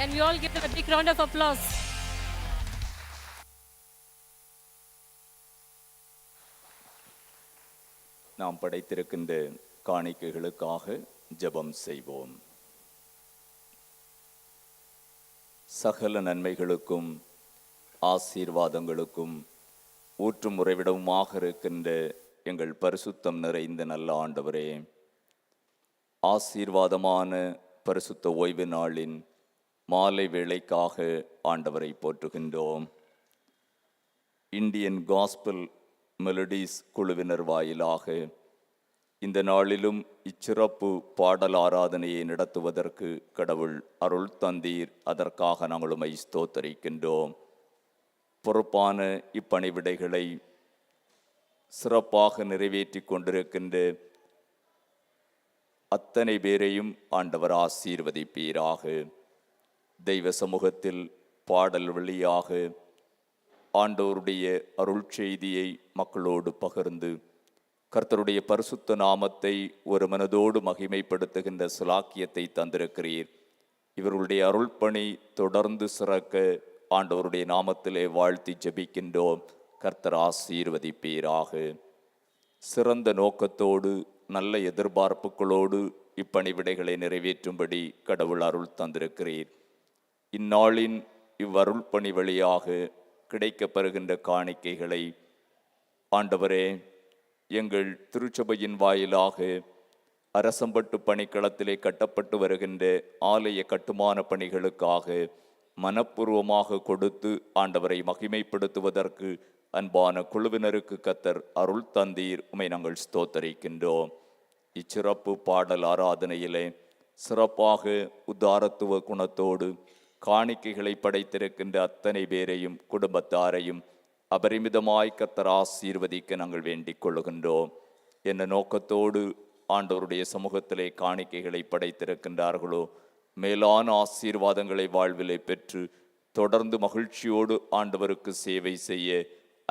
Can we all give them a big round of applause? நாம் படைத்திருக்கின்ற காணிக்கைகளுக்காக ஜெபம் செய்வோம். சகல நன்மைகளுக்கும் ஆசீர்வாதங்களுக்கும் ஊற்றும் உறைவிடவுமாக இருக்கின்ற எங்கள் பரிசுத்தம் நிறைந்த நல்ல ஆண்டவரே, ஆசீர்வாதமான பரிசுத்த ஓய்வு நாளின் மாலை வேளைக்காக ஆண்டவரை போற்றுகின்றோம். இந்தியன் காஸ்பல் மெலடிஸ் குழுவினர் வாயிலாக இந்த நாளிலும் இச்சிறப்பு பாடல் ஆராதனையை நடத்துவதற்கு கடவுள் அருள் தந்தீர். அதற்காக நாங்கள் உம்மை ஸ்தோத்தரிக்கின்றோம். பொறுப்பான இப்பணிவிடைகளை சிறப்பாக நிறைவேற்றி கொண்டிருக்கின்ற அத்தனை பேரையும் ஆண்டவர் ஆசீர்வதிப்பீராக. தெய்வ சமூகத்தில் பாடல் வழியாக ஆண்டவருடைய அருள் செய்தியை மக்களோடு பகிர்ந்து கர்த்தருடைய பரிசுத்த நாமத்தை ஒரு மனதோடு மகிமைப்படுத்துகின்ற சிலாக்கியத்தை தந்திருக்கிறீர். இவர்களுடைய அருள்பணி தொடர்ந்து சிறக்க ஆண்டவருடைய நாமத்திலே வாழ்த்தி ஜெபிக்கின்றோம். கர்த்தர் ஆசீர்வதிப்பீராக. சிறந்த நோக்கத்தோடு நல்ல எதிர்பார்ப்புகளோடு இப்பணிவிடைகளை நிறைவேற்றும்படி கடவுள் அருள் தந்திருக்கிறீர். இந்நாளின் இவ்வருள் பணி வழியாக கிடைக்கப்பெறுகின்ற காணிக்கைகளை ஆண்டவரே, எங்கள் திருச்சபையின் வாயிலாக அரசம்பட்டு பணிக்களத்திலே கட்டப்பட்டு வருகின்ற ஆலய கட்டுமான பணிகளுக்காக மனப்பூர்வமாக கொடுத்து ஆண்டவரை மகிமைப்படுத்துவதற்கு அன்பான குழுவினருக்கு கர்த்தர் அருள் தந்தீர். உம்மை நாங்கள் ஸ்தோத்தரிக்கின்றோம். இச்சிறப்பு பாடல் ஆராதனையிலே சிறப்பாக உதாரத்துவ குணத்தோடு காணிக்கைகளை படைத்திருக்கின்ற அத்தனை பேரையும் குடும்பத்தாரையும் அபரிமிதமாய் கர்த்தர் ஆசீர்வதிக்க நாங்கள் வேண்டிக் கொள்ளுகின்றோம். என்ன நோக்கத்தோடு ஆண்டவருடைய சமூகத்திலே காணிக்கைகளை படைத்திருக்கின்றார்களோ மேலான ஆசீர்வாதங்களை வாழ்விலே பெற்று தொடர்ந்து மகிழ்ச்சியோடு ஆண்டவருக்கு சேவை செய்ய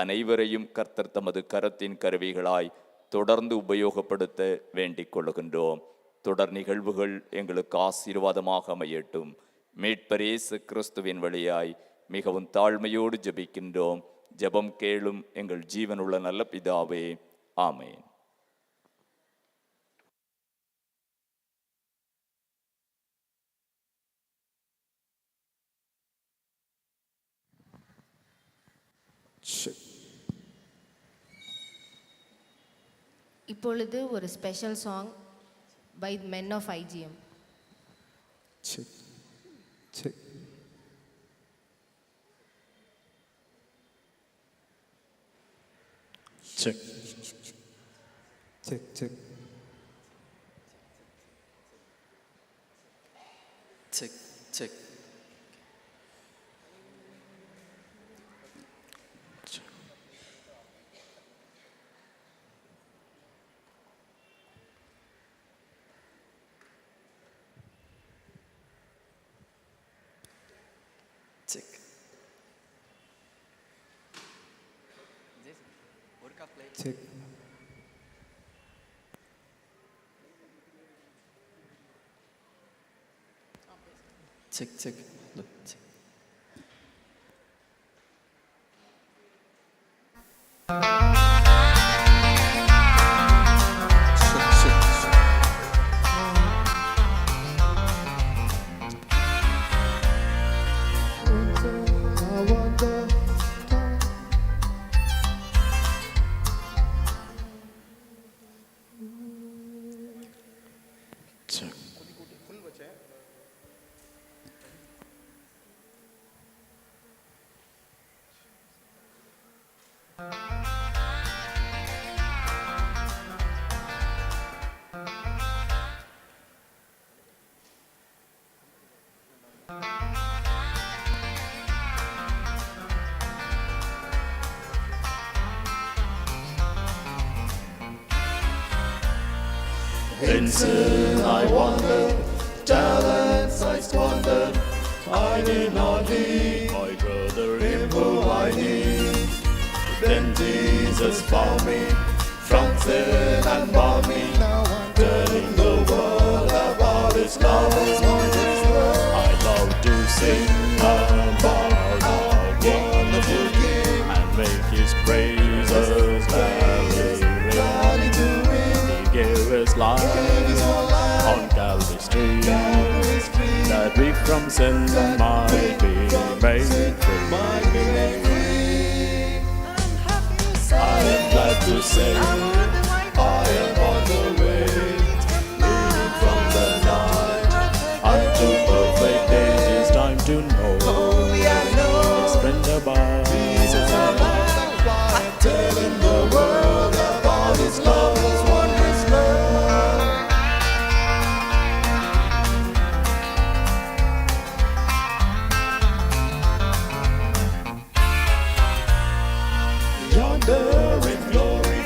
அனைவரையும் கர்த்தர் தமது கரத்தின் கருவிகளாய் தொடர்ந்து உபயோகப்படுத்த வேண்டிக் கொள்ளுகின்றோம். தொடர் நிகழ்வுகள் எங்களுக்கு ஆசீர்வாதமாக அமையட்டும். மீட்பர் இயேசு கிறிஸ்துவின் வழியாய் மிகவும் தாழ்மையோடு ஜெபிக்கின்றோம். ஜெபம் கேளும் எங்கள் ஜீவனுள்ள நல்ல பிதாவே, ஆமென். இப்பொழுது ஒரு special song by men of IGM. Check check check check check check check check check check look check In sin I wandered, talents I squandered. I did not heed my brother, him who I need. Then Jesus found me from sin and bound me, telling the world about His love. I love to sing about our wonderful King and make His praises loudly ring. He gave His life on Calvary's tree, that we from sin might be made free. I am glad to say I am on the way, leading from the night unto perfect day. It is time to know His friend above. Telling the world about His love, His wondrous love. Yonder in glory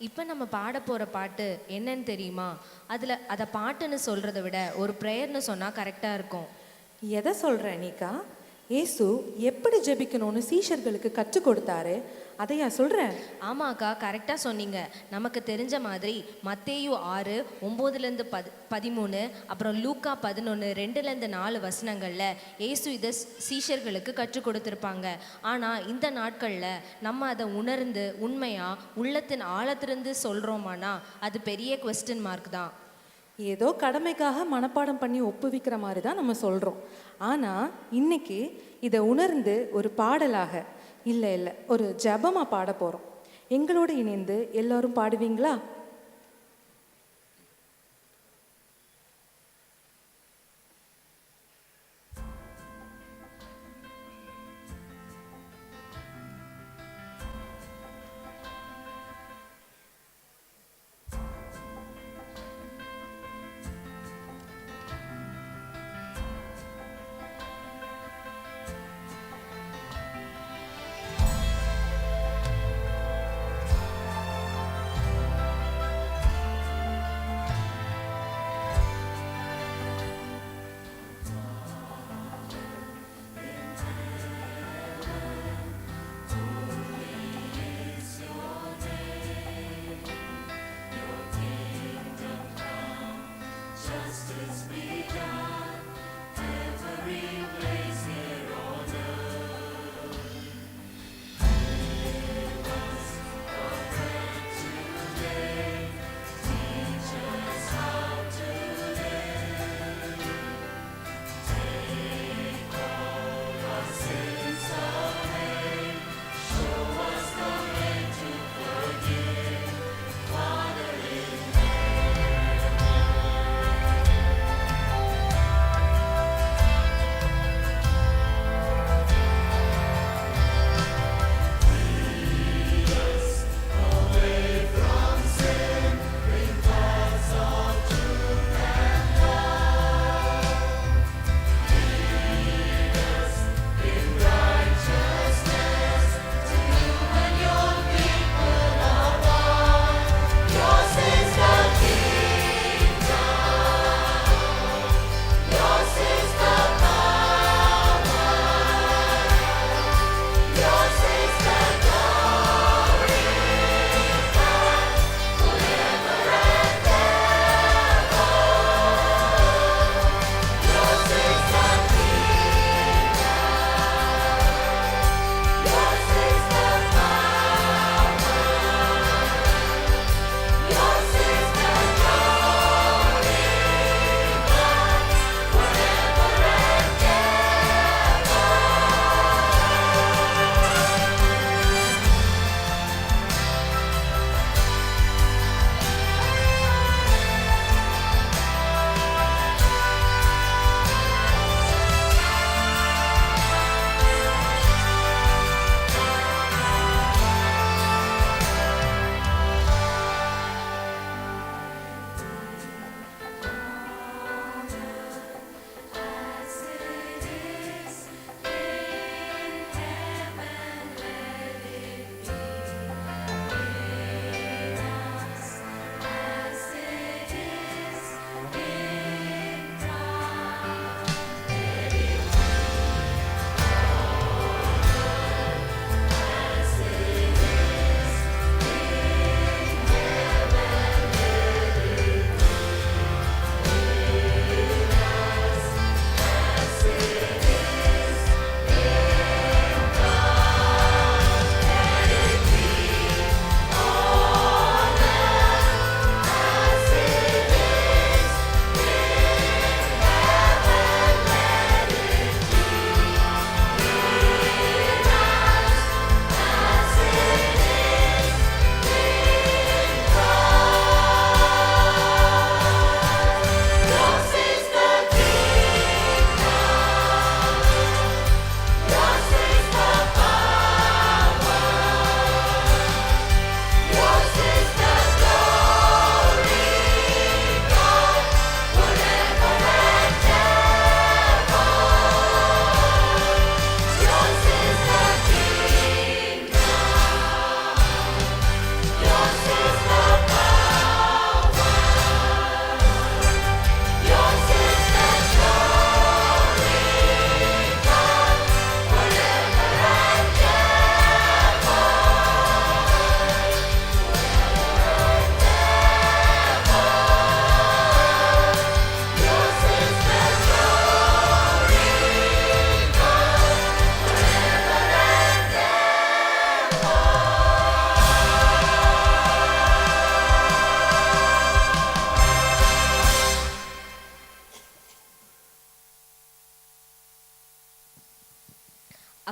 இப்போ நம்ம பாட போகிற பாட்டு என்னன்னு தெரியுமா? அதை பாட்டுன்னு சொல்கிறத விட ஒரு ப்ரேயர்னு சொன்னால் கரெக்டாக இருக்கும். எதை சொல்கிற நீக்கா? ஏசு எப்படி ஜெபிக்கணும்னு சீஷர்களுக்கு கற்றுக் கொடுத்தாரு, அதையா சொல்கிறேன்? ஆமாக்கா, கரெக்டாக சொன்னீங்க. நமக்கு தெரிஞ்ச மாதிரி மத்தேயு 6:9-13, அப்புறம் லூக்கா 11:2-4 வசனங்களில் ஏசு இதை சீஷர்களுக்கு கற்றுக் கொடுத்துருப்பாங்க. ஆனால் இந்த நாட்களில் நம்ம அதை உணர்ந்து உண்மையாக உள்ளத்தின் ஆழத்திலிருந்து சொல்கிறோமானா அது பெரிய கொஸ்டின் மார்க் தான். ஏதோ கடமைக்காக மனப்பாடம் பண்ணி ஒப்புவிக்கிற மாதிரி தான் நம்ம சொல்கிறோம். ஆனால் இன்னைக்கு இதை உணர்ந்து ஒரு பாடலாக இல்லை ஒரு ஜெபமாக பாட போகிறோம். எங்களோடு இணைந்து எல்லாரும் பாடுவீங்களா?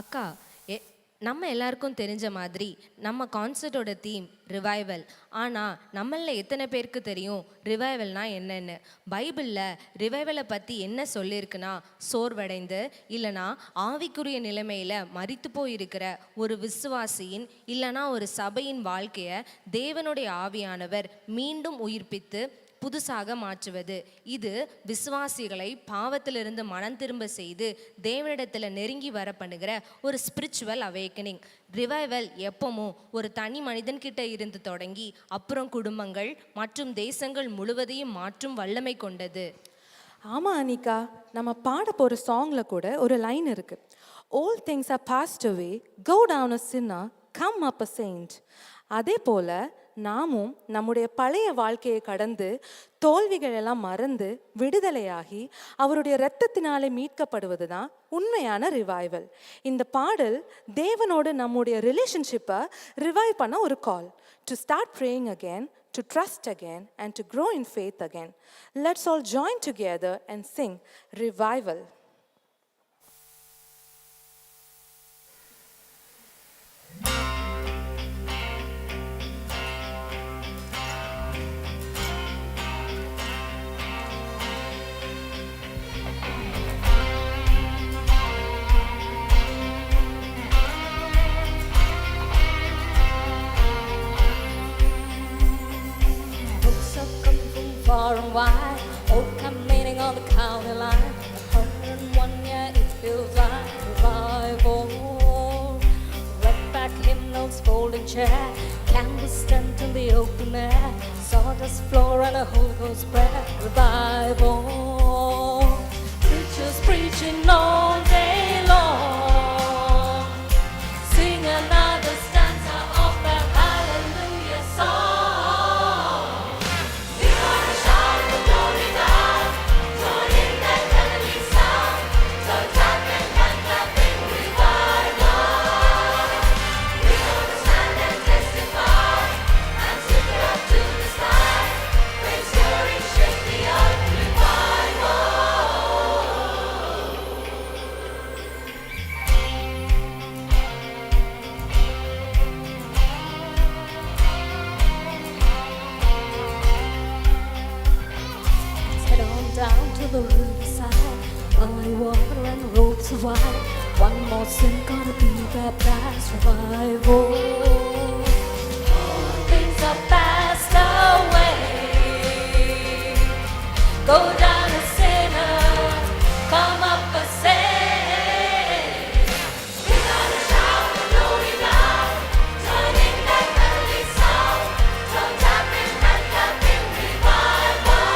அக்கா, நம்ம எல்லாருக்கும் தெரிஞ்ச மாதிரி நம்ம கான்சர்ட்டோட தீம் ரிவைவல். ஆனால் நம்மளில் எத்தனை பேருக்கு தெரியும் ரிவைவல்னா என்னன்னு? பைபிளில் ரிவைவலை பற்றி என்ன சொல்லியிருக்குன்னா, சோர்வடைந்து இல்லைனா ஆவிக்குரிய நிலைமையில் மரித்து போயிருக்கிற ஒரு விசுவாசியின் இல்லைனா ஒரு சபையின் வாழ்க்கையை தேவனுடைய ஆவியானவர் மீண்டும் உயிர்ப்பித்து புதுசாக மாற்றுவது. இது விசுவாசிகளை பாவத்திலிருந்து மனம் திரும்ப செய்து தேவனிடத்தில் நெருங்கி வர பண்ணுகிற ஒரு ஸ்பிரிச்சுவல் அவேக்கனிங். ரிவைவல் எப்பவும் ஒரு தனி மனிதன்கிட்ட இருந்து தொடங்கி அப்புறம் குடும்பங்கள் மற்றும் தேசங்கள் முழுவதையும் மாற்றும் வல்லமை கொண்டது. ஆமாம் அனிகா, நம்ம பாட போகிற சாங்கில் கூட ஒரு லைன் இருக்குது. All things are passed away, go down a sinner, come up a saint. அதே போல் நாமும் நம்முடைய பழைய வாழ்க்கையை கடந்து தோல்விகள் எல்லாம் மறந்து விடுதலையாகி அவருடைய இரத்தத்தினாலே மீட்கப்படுவது தான் உண்மையான ரிவைவல். இந்த பாடல் தேவனோடு நம்முடைய ரிலேஷன்ஷிப்பை ரிவைவ் பண்ண ஒரு call. To start praying again, to trust again, and to grow in faith again. Let's all join together and sing Revival. Far and wide, old camp meeting on the county line. 101 year, it feels like revival. Red back hymnals, folding chair, candles stand in the open air, sawdust floor and a Holy Ghost prayer. Revival. Preachers preaching all day long, sing another stanza of the Hallelujah song. Down to the riverside, muddy water and roads of wide. One more sin, gonna be baptized. Revival. All things are passed away. Go down a sinner, come up a saint. We gotta shout the glory loud, join in that heavenly sound. So tap in and tap in revival.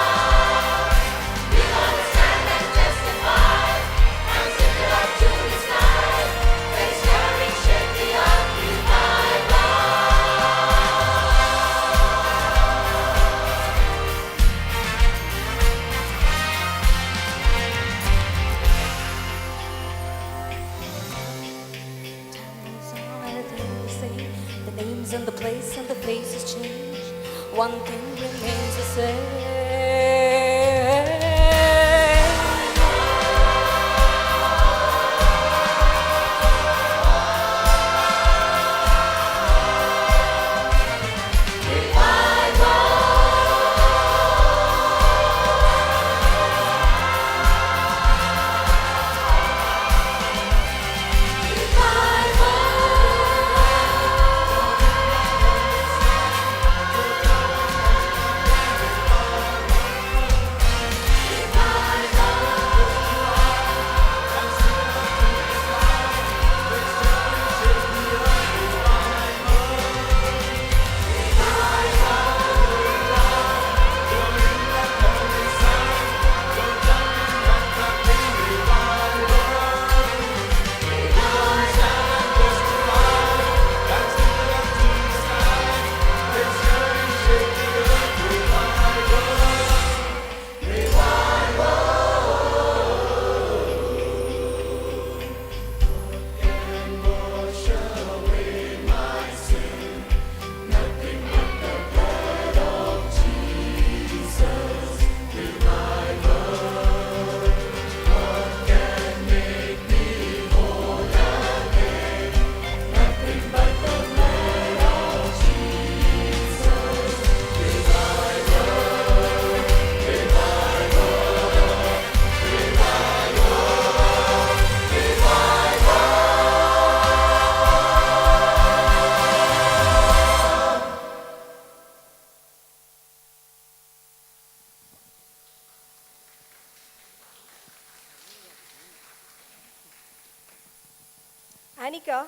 Anika,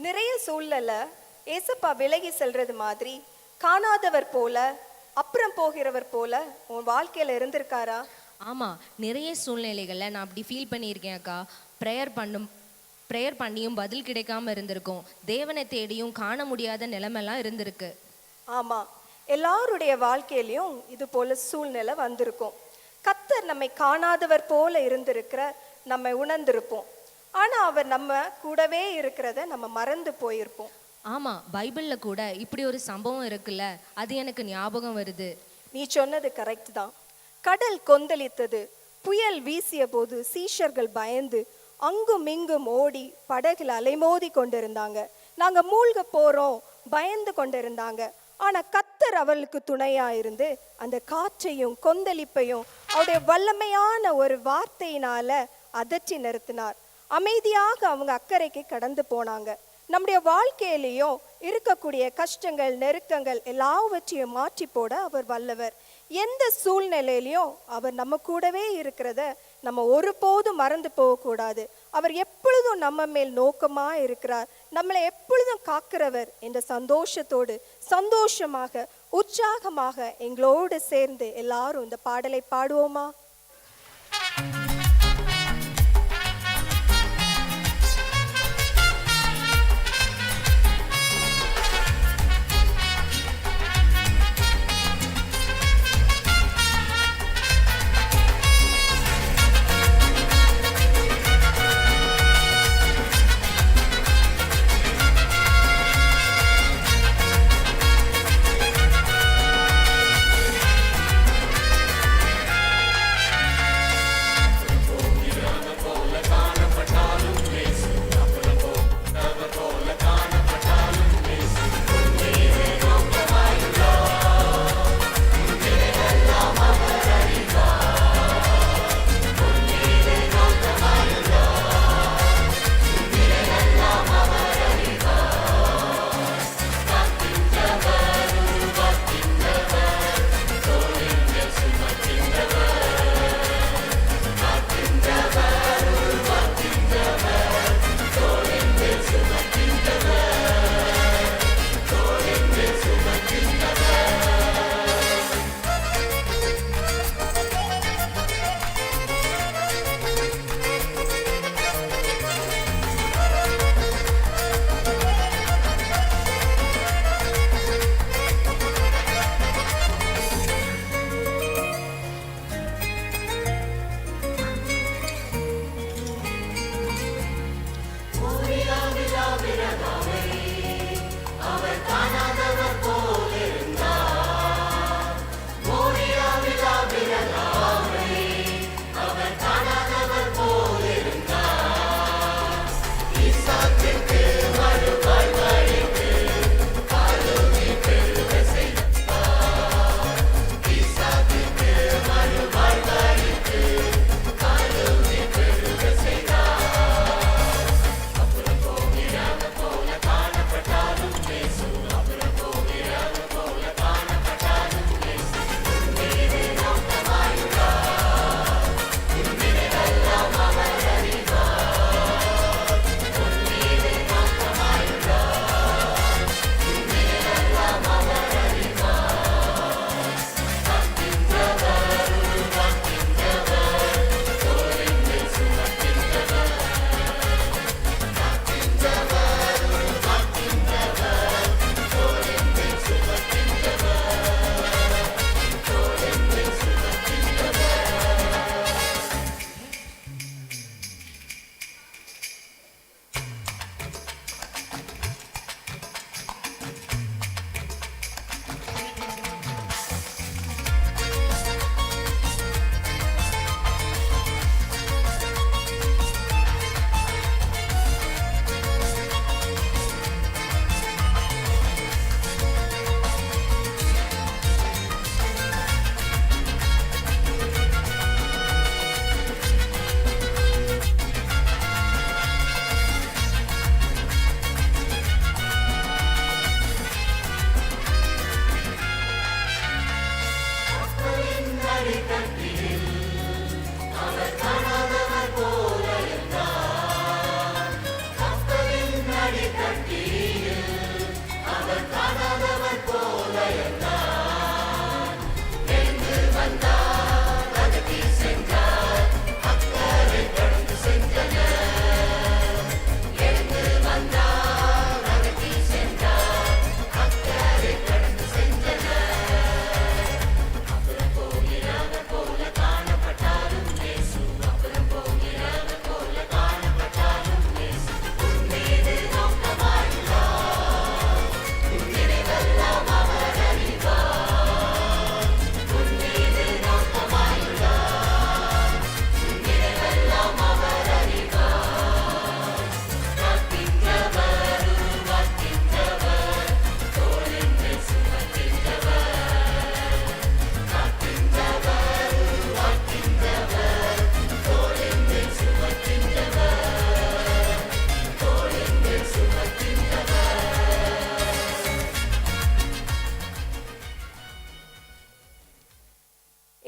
நிறைய சூழ்நிலை ஏசப்பா விலகி செல்றது மாதிரி காணாதவர் போல அப்புறம் போகிறவர் போல உன் வாழ்க்கையில இருந்திருக்காரா? ஆமாம், நிறைய சூழ்நிலைகளில் நான் அப்படி ஃபீல் பண்ணியிருக்கேன் அக்கா. ப்ரேயர் பண்ணியும் பதில் கிடைக்காம இருந்திருக்கும். தேவனை தேடியும் காண முடியாத நிலைமெல்லாம் இருந்திருக்கு. ஆமாம், எல்லாருடைய வாழ்க்கையிலையும் இது போல சூழ்நிலை வந்திருக்கும். கர்த்தர் நம்மை காணாதவர் போல இருந்திருக்கிற நம்மை உணர்ந்திருப்போம். ஆனால் அவர் நம்ம கூடவே இருக்கிறத நம்ம மறந்து போயிருப்போம். ஆமாம், பைபிளில் கூட இப்படி ஒரு சம்பவம் இருக்குல்ல, அது எனக்கு ஞாபகம் வருது. நீ சொன்னது கரெக்ட் தான். கடல் கொந்தளித்தது, புயல் வீசிய போது சீஷர்கள் பயந்து அங்கும் இங்கும் ஓடி படகுல அலைமோதி கொண்டிருந்தாங்க. நாங்க மூழ்க போறோம் பயந்து கொண்டிருந்தாங்க. ஆனா கர்த்தர் அவளுக்கு துணையா இருந்து அந்த காற்றையும் கொந்தளிப்பையும் அவருடைய வல்லமையான ஒரு வார்த்தையினால அதற்றி நிறுத்தினார். அமைதியாக அவங்க அக்கறைக்கு கடந்து போனாங்க. நம்முடைய வாழ்க்கையிலையும் இருக்கக்கூடிய கஷ்டங்கள், நெருக்கங்கள் எல்லாவற்றையும் மாற்றி போட அவர் வல்லவர். எந்த சூழ்நிலையிலையும் அவர் நம்ம கூடவே இருக்கிறத நம்ம ஒருபோதும் மறந்து போகக்கூடாது. அவர் எப்பொழுதும் நம்ம மேல் நோக்கமா இருக்கிறார், நம்மளை எப்பொழுதும் காக்கிறவர் என்ற சந்தோஷத்தோடு சந்தோஷமாக உற்சாகமாக எங்களோடு சேர்ந்து எல்லாரும் இந்த பாடலை பாடுவோமா?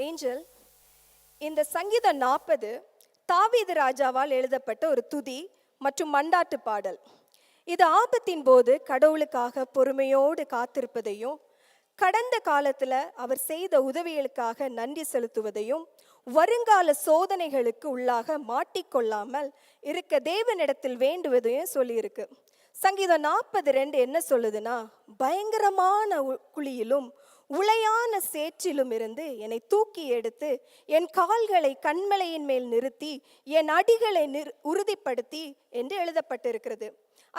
ஏஞ்சல், இந்த சங்கீதம் 40 தாவீது ராஜாவால் எழுதப்பட்ட ஒரு துதி மற்றும் மண்டாட்டு பாடல். இது ஆபத்தின் போது கடவுளுக்காக பொறுமையோடு காத்திருப்பதையும், கடந்த காலத்துல அவர் செய்த உதவிகளுக்காக நன்றி செலுத்துவதையும், வருங்கால சோதனைகளுக்கு உள்ளாக மாட்டிக்கொள்ளாமல் இருக்க தேவனிடத்தில் வேண்டுவதையும் சொல்லியிருக்கு. சங்கீதம் 42 என்ன சொல்லுதுன்னா, பயங்கரமான குழியிலும் உளையான சேற்றிலும் இருந்து என்னை தூக்கி எடுத்து என் கால்களை கண்மலையின் மேல் நிறுத்தி என் அடிகளை உறுதிப்படுத்தி என்று எழுதப்பட்டிருக்கிறது.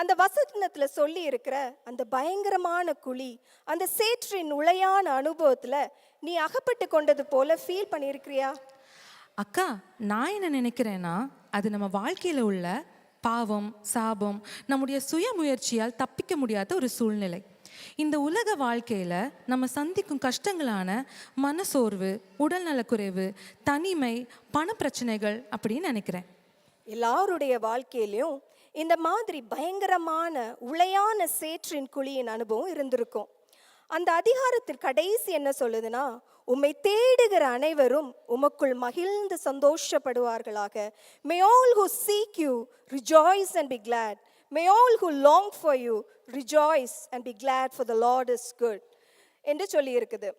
அந்த வசனத்துல சொல்லி இருக்கிற அந்த பயங்கரமான குழி, அந்த சேற்றின் உளையான அனுபவத்துல நீ அகப்பட்டு கொண்டது போல ஃபீல் பண்ணியிருக்கிறியா? அக்கா, நான் என்ன நினைக்கிறேன்னா, அது நம்ம வாழ்க்கையில் உள்ள பாவம், சாபம், நம்முடைய சுய முயற்சியால் தப்பிக்க முடியாத ஒரு சூழ்நிலை. இந்த உலக வாழ்க்கையில் நம்ம சந்திக்கும் கஷ்டங்களான மனசோர்வு, உடல்நலக்குறைவு, தனிமை, பணப்பிரச்சனைகள் அப்படின்னு நினைக்கிறேன். எல்லாருடைய வாழ்க்கையிலையும் இந்த மாதிரி பயங்கரமான உளையான சேற்றின் குழியின் அனுபவம் இருந்திருக்கும். அந்த அதிகாரத்தில் கடைசி என்ன சொல்லுதுன்னா, உம்மை தேடுகிற அனைவரும் உமக்குள் மகிழ்ந்து சந்தோஷப்படுவார்களாக. May all who seek you rejoice and be glad. May all who long for you rejoice and be glad, for the Lord is good என்று சொல்லி இருக்குது.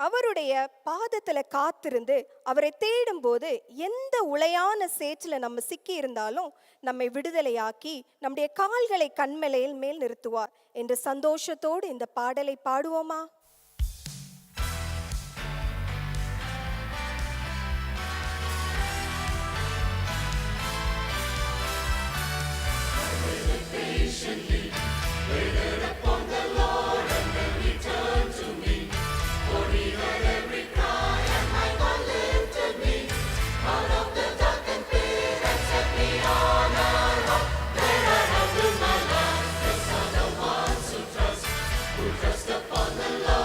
அவருடைய பாதத்துல காத்திருந்து அவரை தேடும் போது எந்த உளையான சேற்றில் நம்ம சிக்கி இருந்தாலும் நம்மை விடுதலையாக்கி நம்முடைய கால்களை கண்மலையில் மேல் நிறுத்துவார் என்ற சந்தோஷத்தோடு இந்த பாடலை பாடுவோமா? Trust upon the Lord.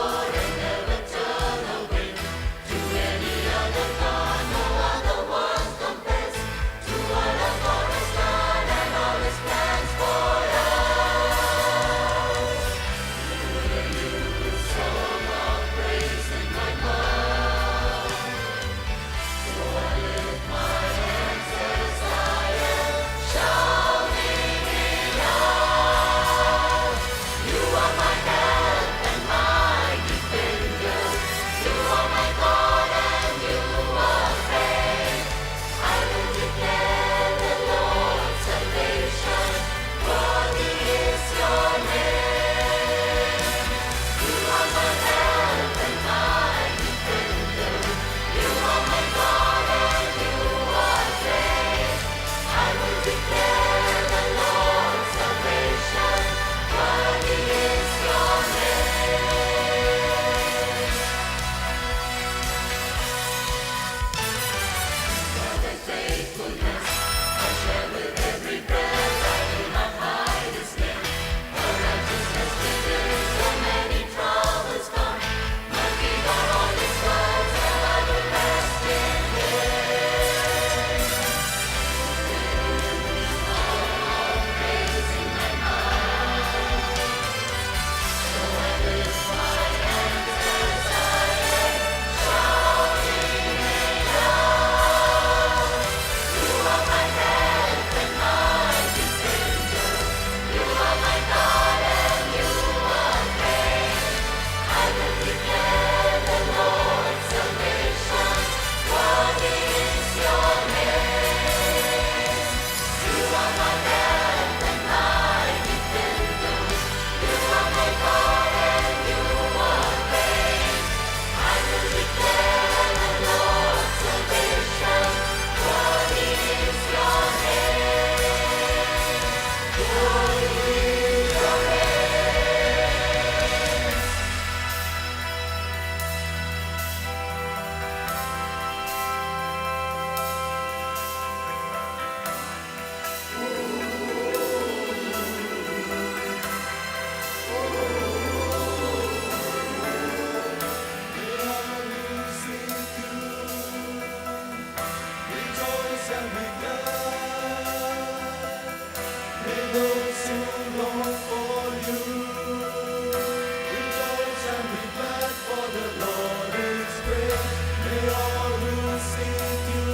May all who seek you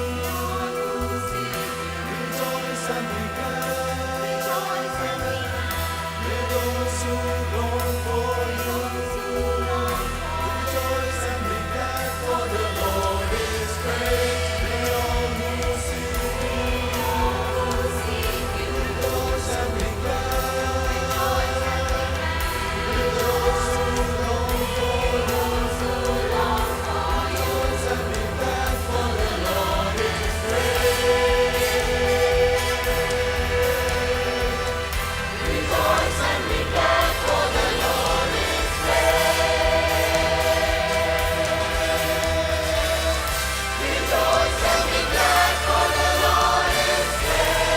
rejoice and be glad. May those who long for you rejoice and be glad, for the Lord is great. May all who seek you rejoice and be glad. May those who long for you rejoice and be glad, for the Lord is great. Rejoice and be glad, for the Lord is great. Rejoice and be glad, for the Lord is great.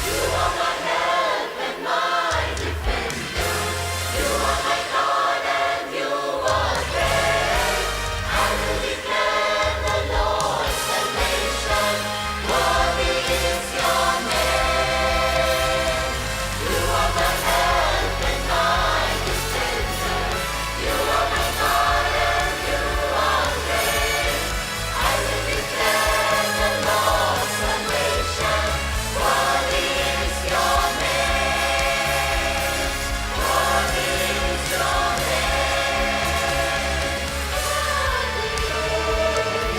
You are my help and my defender. You are my God and you are great. I will declare the Lord's salvation. Worthy is your name. You are my help and my defender. You are my God and you are great. I will declare the Lord's salvation. Worthy is your name. Worthy is your name.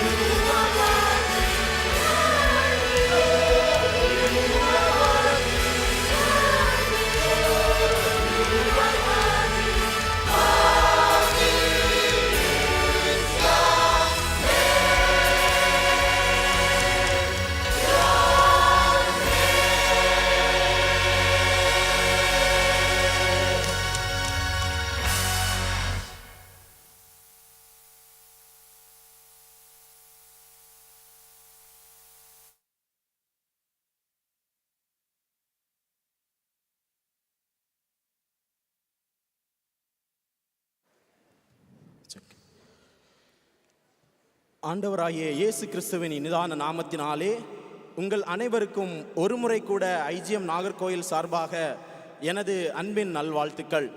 You are worthy. ஆண்டவராகிய இயேசு கிறிஸ்துவின் இனிதான நாமத்தினாலே உங்கள் அனைவருக்கும் ஒரு முறை கூட ஐஜிஎம் நாகர்கோயில் சார்பாக எனது அன்பின் நல்வாழ்த்துக்கள்.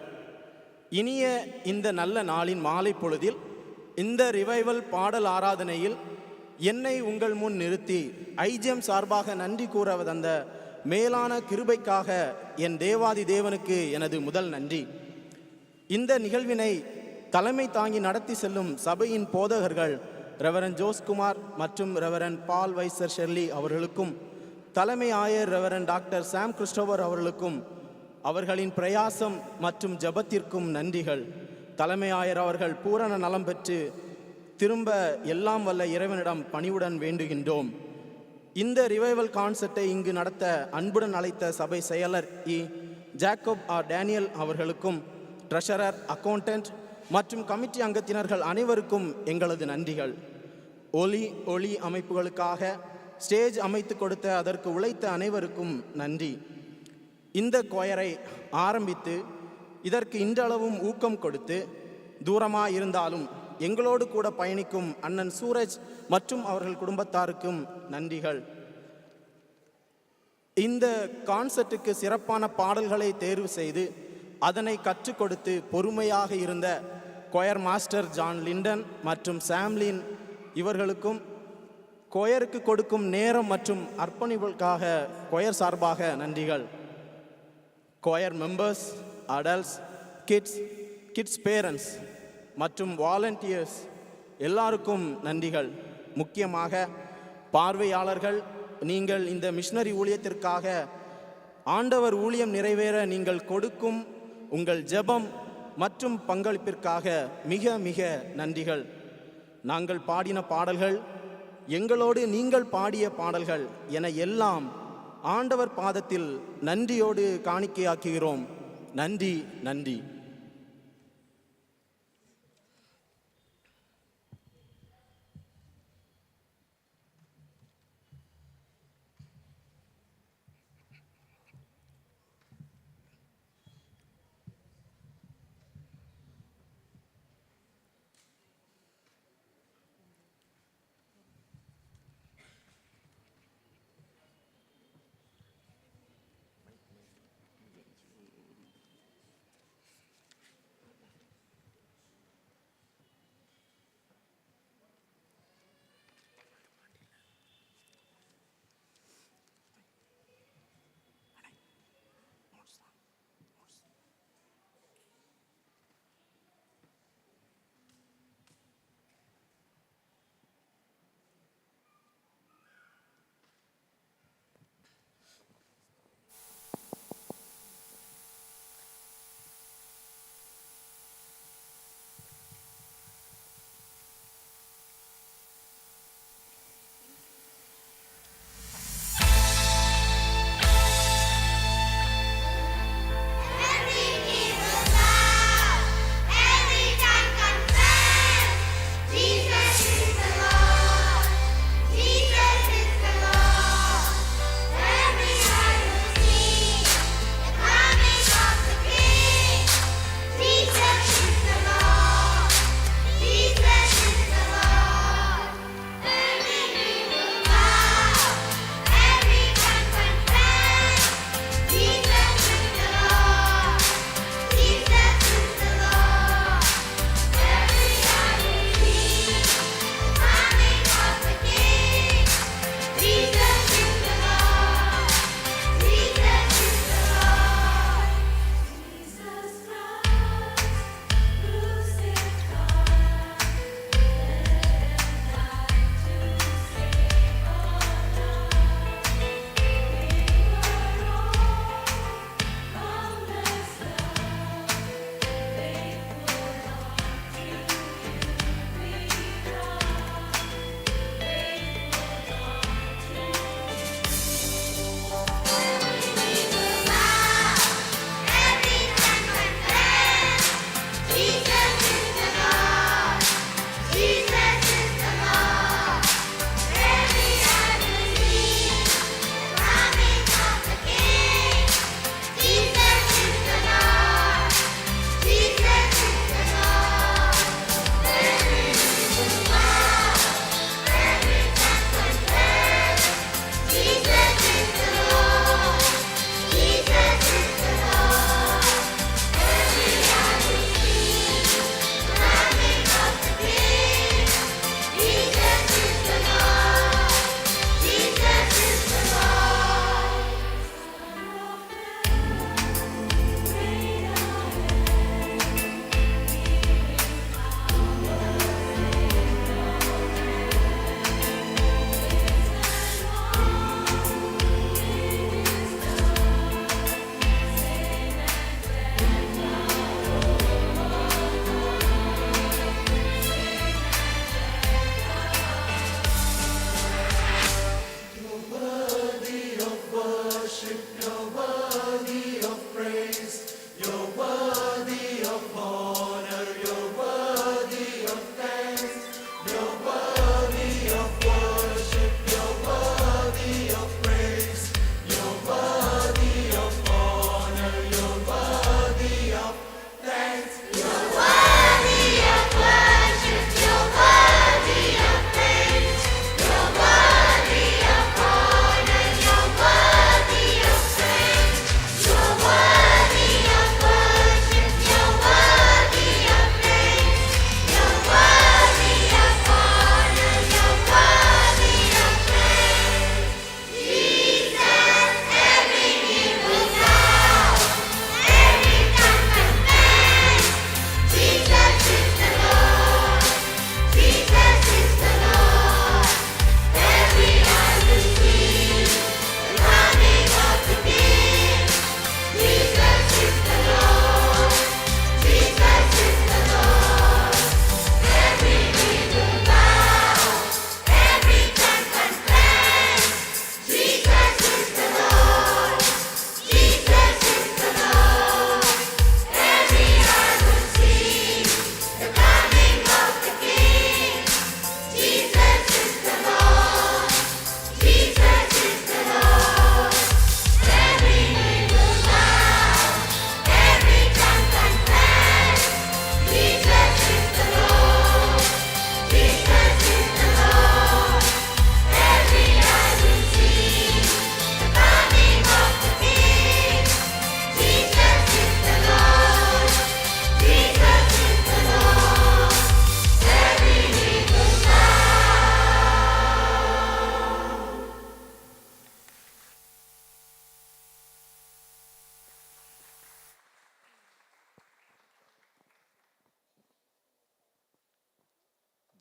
இனிய இந்த நல்ல நாளின் மாலை பொழுதில் இந்த ரிவைவல் பாடல் ஆராதனையில் என்னை உங்கள் முன் நிறுத்தி ஐஜிஎம் சார்பாக நன்றி கூற வந்த மேலான கிருபைக்காக என் தேவாதி தேவனுக்கு எனது முதல் நன்றி. இந்த நிகழ்வினை தலைமை தாங்கி நடத்தி செல்லும் சபையின் போதகர்கள் ரெவரன் ஜோஸ்குமார் மற்றும் ரெவரன் பால் வைசர் ஷெர்லி அவர்களுக்கும், தலைமை ஆயர் ரெவரன் டாக்டர் சாம் கிறிஸ்டோபர் அவர்களுக்கும் அவர்களின் பிரயாசம் மற்றும் ஜெபத்திற்கும் நன்றிகள். தலைமை ஆயர் அவர்கள் பூரண நலம் பெற்று திரும்ப எல்லாம் வல்ல இறைவனிடம் பணிவுடன் வேண்டுகின்றோம். இந்த ரிவைவல் கான்சர்ட்டை இங்கு நடத்த அன்புடன் அழைத்த சபை செயலர் ஜாக்கப் ஆர் டேனியல் அவர்களுக்கும், ட்ரெஷரர், அக்கௌண்டன்ட் மற்றும் கமிட்டி அங்கத்தினர்கள் அனைவருக்கும் எங்களது நன்றிகள். ஒளி அமைப்புகளுக்காக ஸ்டேஜ் அமைத்து கொடுத்த அதற்கு உழைத்த அனைவருக்கும் நன்றி. இந்த கொயரை ஆரம்பித்து இதற்கு இன்றளவும் ஊக்கம் கொடுத்து தூரமாக இருந்தாலும் எங்களோடு கூட பயணிக்கும் அண்ணன் சூரஜ் மற்றும் அவர்கள் குடும்பத்தாருக்கும் நன்றிகள். இந்த கான்சர்ட்டுக்கு சிறப்பான பாடல்களை தேர்வு செய்து அதனை கற்றுக் கொடுத்து பொறுமையாக இருந்த கொயர் மாஸ்டர் ஜான் லிண்டன் மற்றும் சாம்லின் இவர்களுக்கும், கொயருக்கு கொடுக்கும் நேரம் மற்றும் அர்ப்பணிப்புக்காக கொயர் சார்பாக நன்றிகள். Choir members, adults, kids parents மற்றும் வாலண்டியர்ஸ் எல்லாருக்கும் நன்றிகள். முக்கியமாக பார்வையாளர்கள், நீங்கள் இந்த மிஷனரி ஊழியத்திற்காக ஆண்டவர் ஊழியம் நிறைவேற நீங்கள் கொடுக்கும் உங்கள் ஜெபம் மற்றும் பங்களிப்பிற்காக மிக மிக நன்றிகள். நாங்கள் பாடின பாடல்கள், எங்களோடு நீங்கள் பாடிய பாடல்கள் என எல்லாம் ஆண்டவர் பாதத்தில் நன்றியோடு காணிக்கையாக்குகிறோம். நன்றி நன்றி.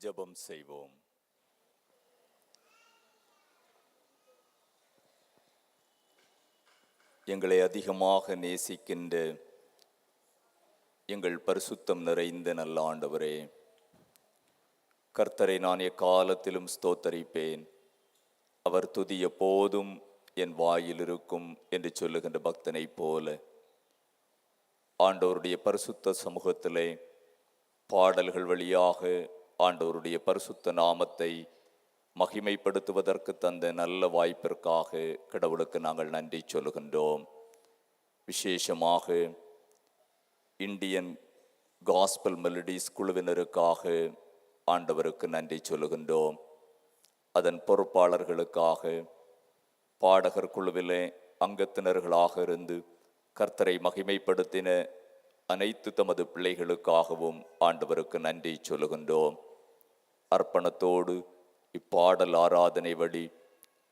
ஜெபம் செய்வோம். எங்களை அதிகமாக நேசிக்கின்ற எங்கள் பரிசுத்தம் நிறைந்த நல்ல ஆண்டவரே, கர்த்தரை நான் எக்காலத்திலும் ஸ்தோத்தரிப்பேன், அவர் துதி எப்போதும் என் வாயில் இருக்கும் என்று சொல்லுகின்ற பக்தனைப் போல ஆண்டவருடைய பரிசுத்த சமூகத்திலே பாடல்கள் வழியாக ஆண்டவருடைய பரிசுத்த நாமத்தை மகிமைப்படுத்துவதற்கு தந்த நல்ல வாய்ப்பிற்காக கடவுளுக்கு நாங்கள் நன்றி சொல்லுகின்றோம். விசேஷமாக இந்தியன் காஸ்பல் மெலடிஸ் குழுவினருக்காக ஆண்டவருக்கு நன்றி சொல்லுகின்றோம். அதன் பொறுப்பாளர்களுக்காக, பாடகர் குழுவிலே அங்கத்தினர்களாக இருந்து கர்த்தரை மகிமைப்படுத்தின அனைத்து தமது பிள்ளைகளுக்காகவும் ஆண்டவருக்கு நன்றி சொல்லுகின்றோம். அர்ப்பணத்தோடு இப்பாடல் ஆராதனை வழி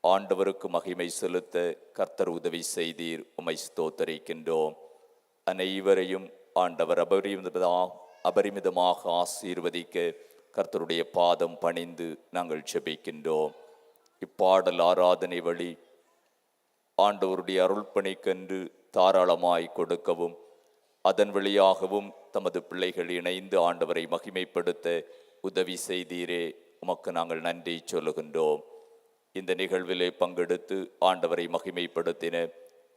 ஆண்டவருக்கு மகிமை செலுத்த கர்த்தர் உதவி செய்தீர், உம்மை ஸ்தோத்தரிக்கின்றோம். அனைவரையும் ஆண்டவர் அபரிமிதமாக ஆசீர்வதிக்க கர்த்தருடைய பாதம் பணிந்து நாங்கள் ஜெபிக்கின்றோம். இப்பாடல் ஆராதனை வழி ஆண்டவருடைய அருள்பணிக்கென்று தாராளமாய் கொடுக்கவும், அதன் வழியாகவும் தமது பிள்ளைகள் இணைந்து ஆண்டவரை மகிமைப்படுத்த உதவி செய்தீரே, உமக்கு நாங்கள் நன்றி சொல்லுகின்றோம். இந்த நிகழ்விலே பங்கெடுத்து ஆண்டவரை மகிமைப்படுத்தின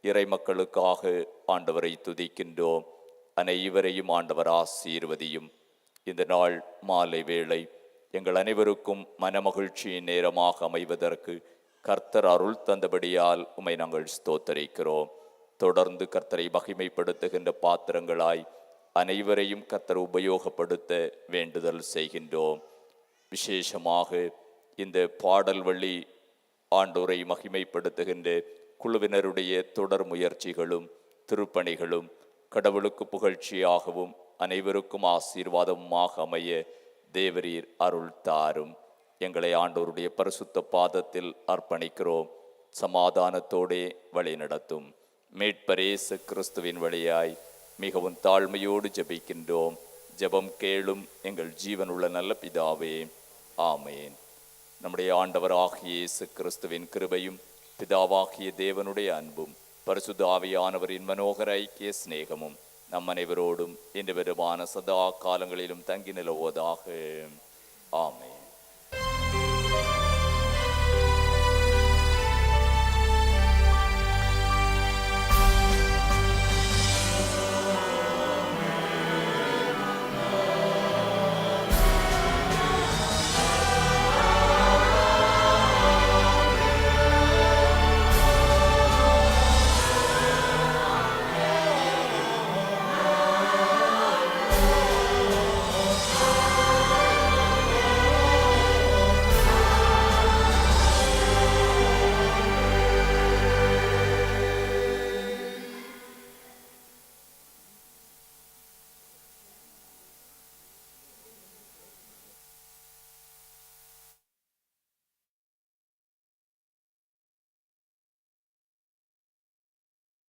இறை மக்களுக்காக ஆண்டவரை துதிக்கின்றோம். அனைவரையும் ஆண்டவர் ஆசீர்வதியும். இந்த நாள் மாலை வேளை எங்கள் அனைவருக்கும் மனமகிழ்ச்சியின் நேரமாக அமைவதற்கு கர்த்தர் அருள் தந்தபடியால் உம்மை நாங்கள் ஸ்தோத்தரிக்கிறோம். தொடர்ந்து கர்த்தரை மகிமைப்படுத்துகின்ற பாத்திரங்களாய் அனைவரையும் கர்த்தர் உபயோகப்படுத்த வேண்டுதல் செய்கின்றோம். விசேஷமாக இந்த பாடல் வழி ஆண்டோரை மகிமைப்படுத்துகின்ற குழுவினருடைய தொடர் முயற்சிகளும் திருப்பணிகளும் கடவுளுக்கு புகழ்ச்சியாகவும் அனைவருக்கும் ஆசீர்வாதமாக அமைய தேவரீர் அருள் தாரும். எங்களை ஆண்டோருடைய பரிசுத்த பாதத்தில் அர்ப்பணிக்கிறோம். சமாதானத்தோடே வழி நடத்தும். மீட்பர் இயேசு கிறிஸ்துவின் வழியாய் மிகவும் தாழ்மையோடு ஜெபிக்கின்றோம். ஜெபம் கேளும் எங்கள் ஜீவனுள்ள நல்ல பிதாவே, ஆமேன். நம்முடைய ஆண்டவராகிய இயேசு கிறிஸ்துவின் கிருபையும் பிதாவாகிய தேவனுடைய அன்பும் பரிசுத்த ஆவியானவரின் மனோகர ஐக்கிய சிநேகமும் நம் அனைவரோடும் இன்று வருமான சதா காலங்களிலும் தங்கி நிலவுவதாக. ஆமேன்.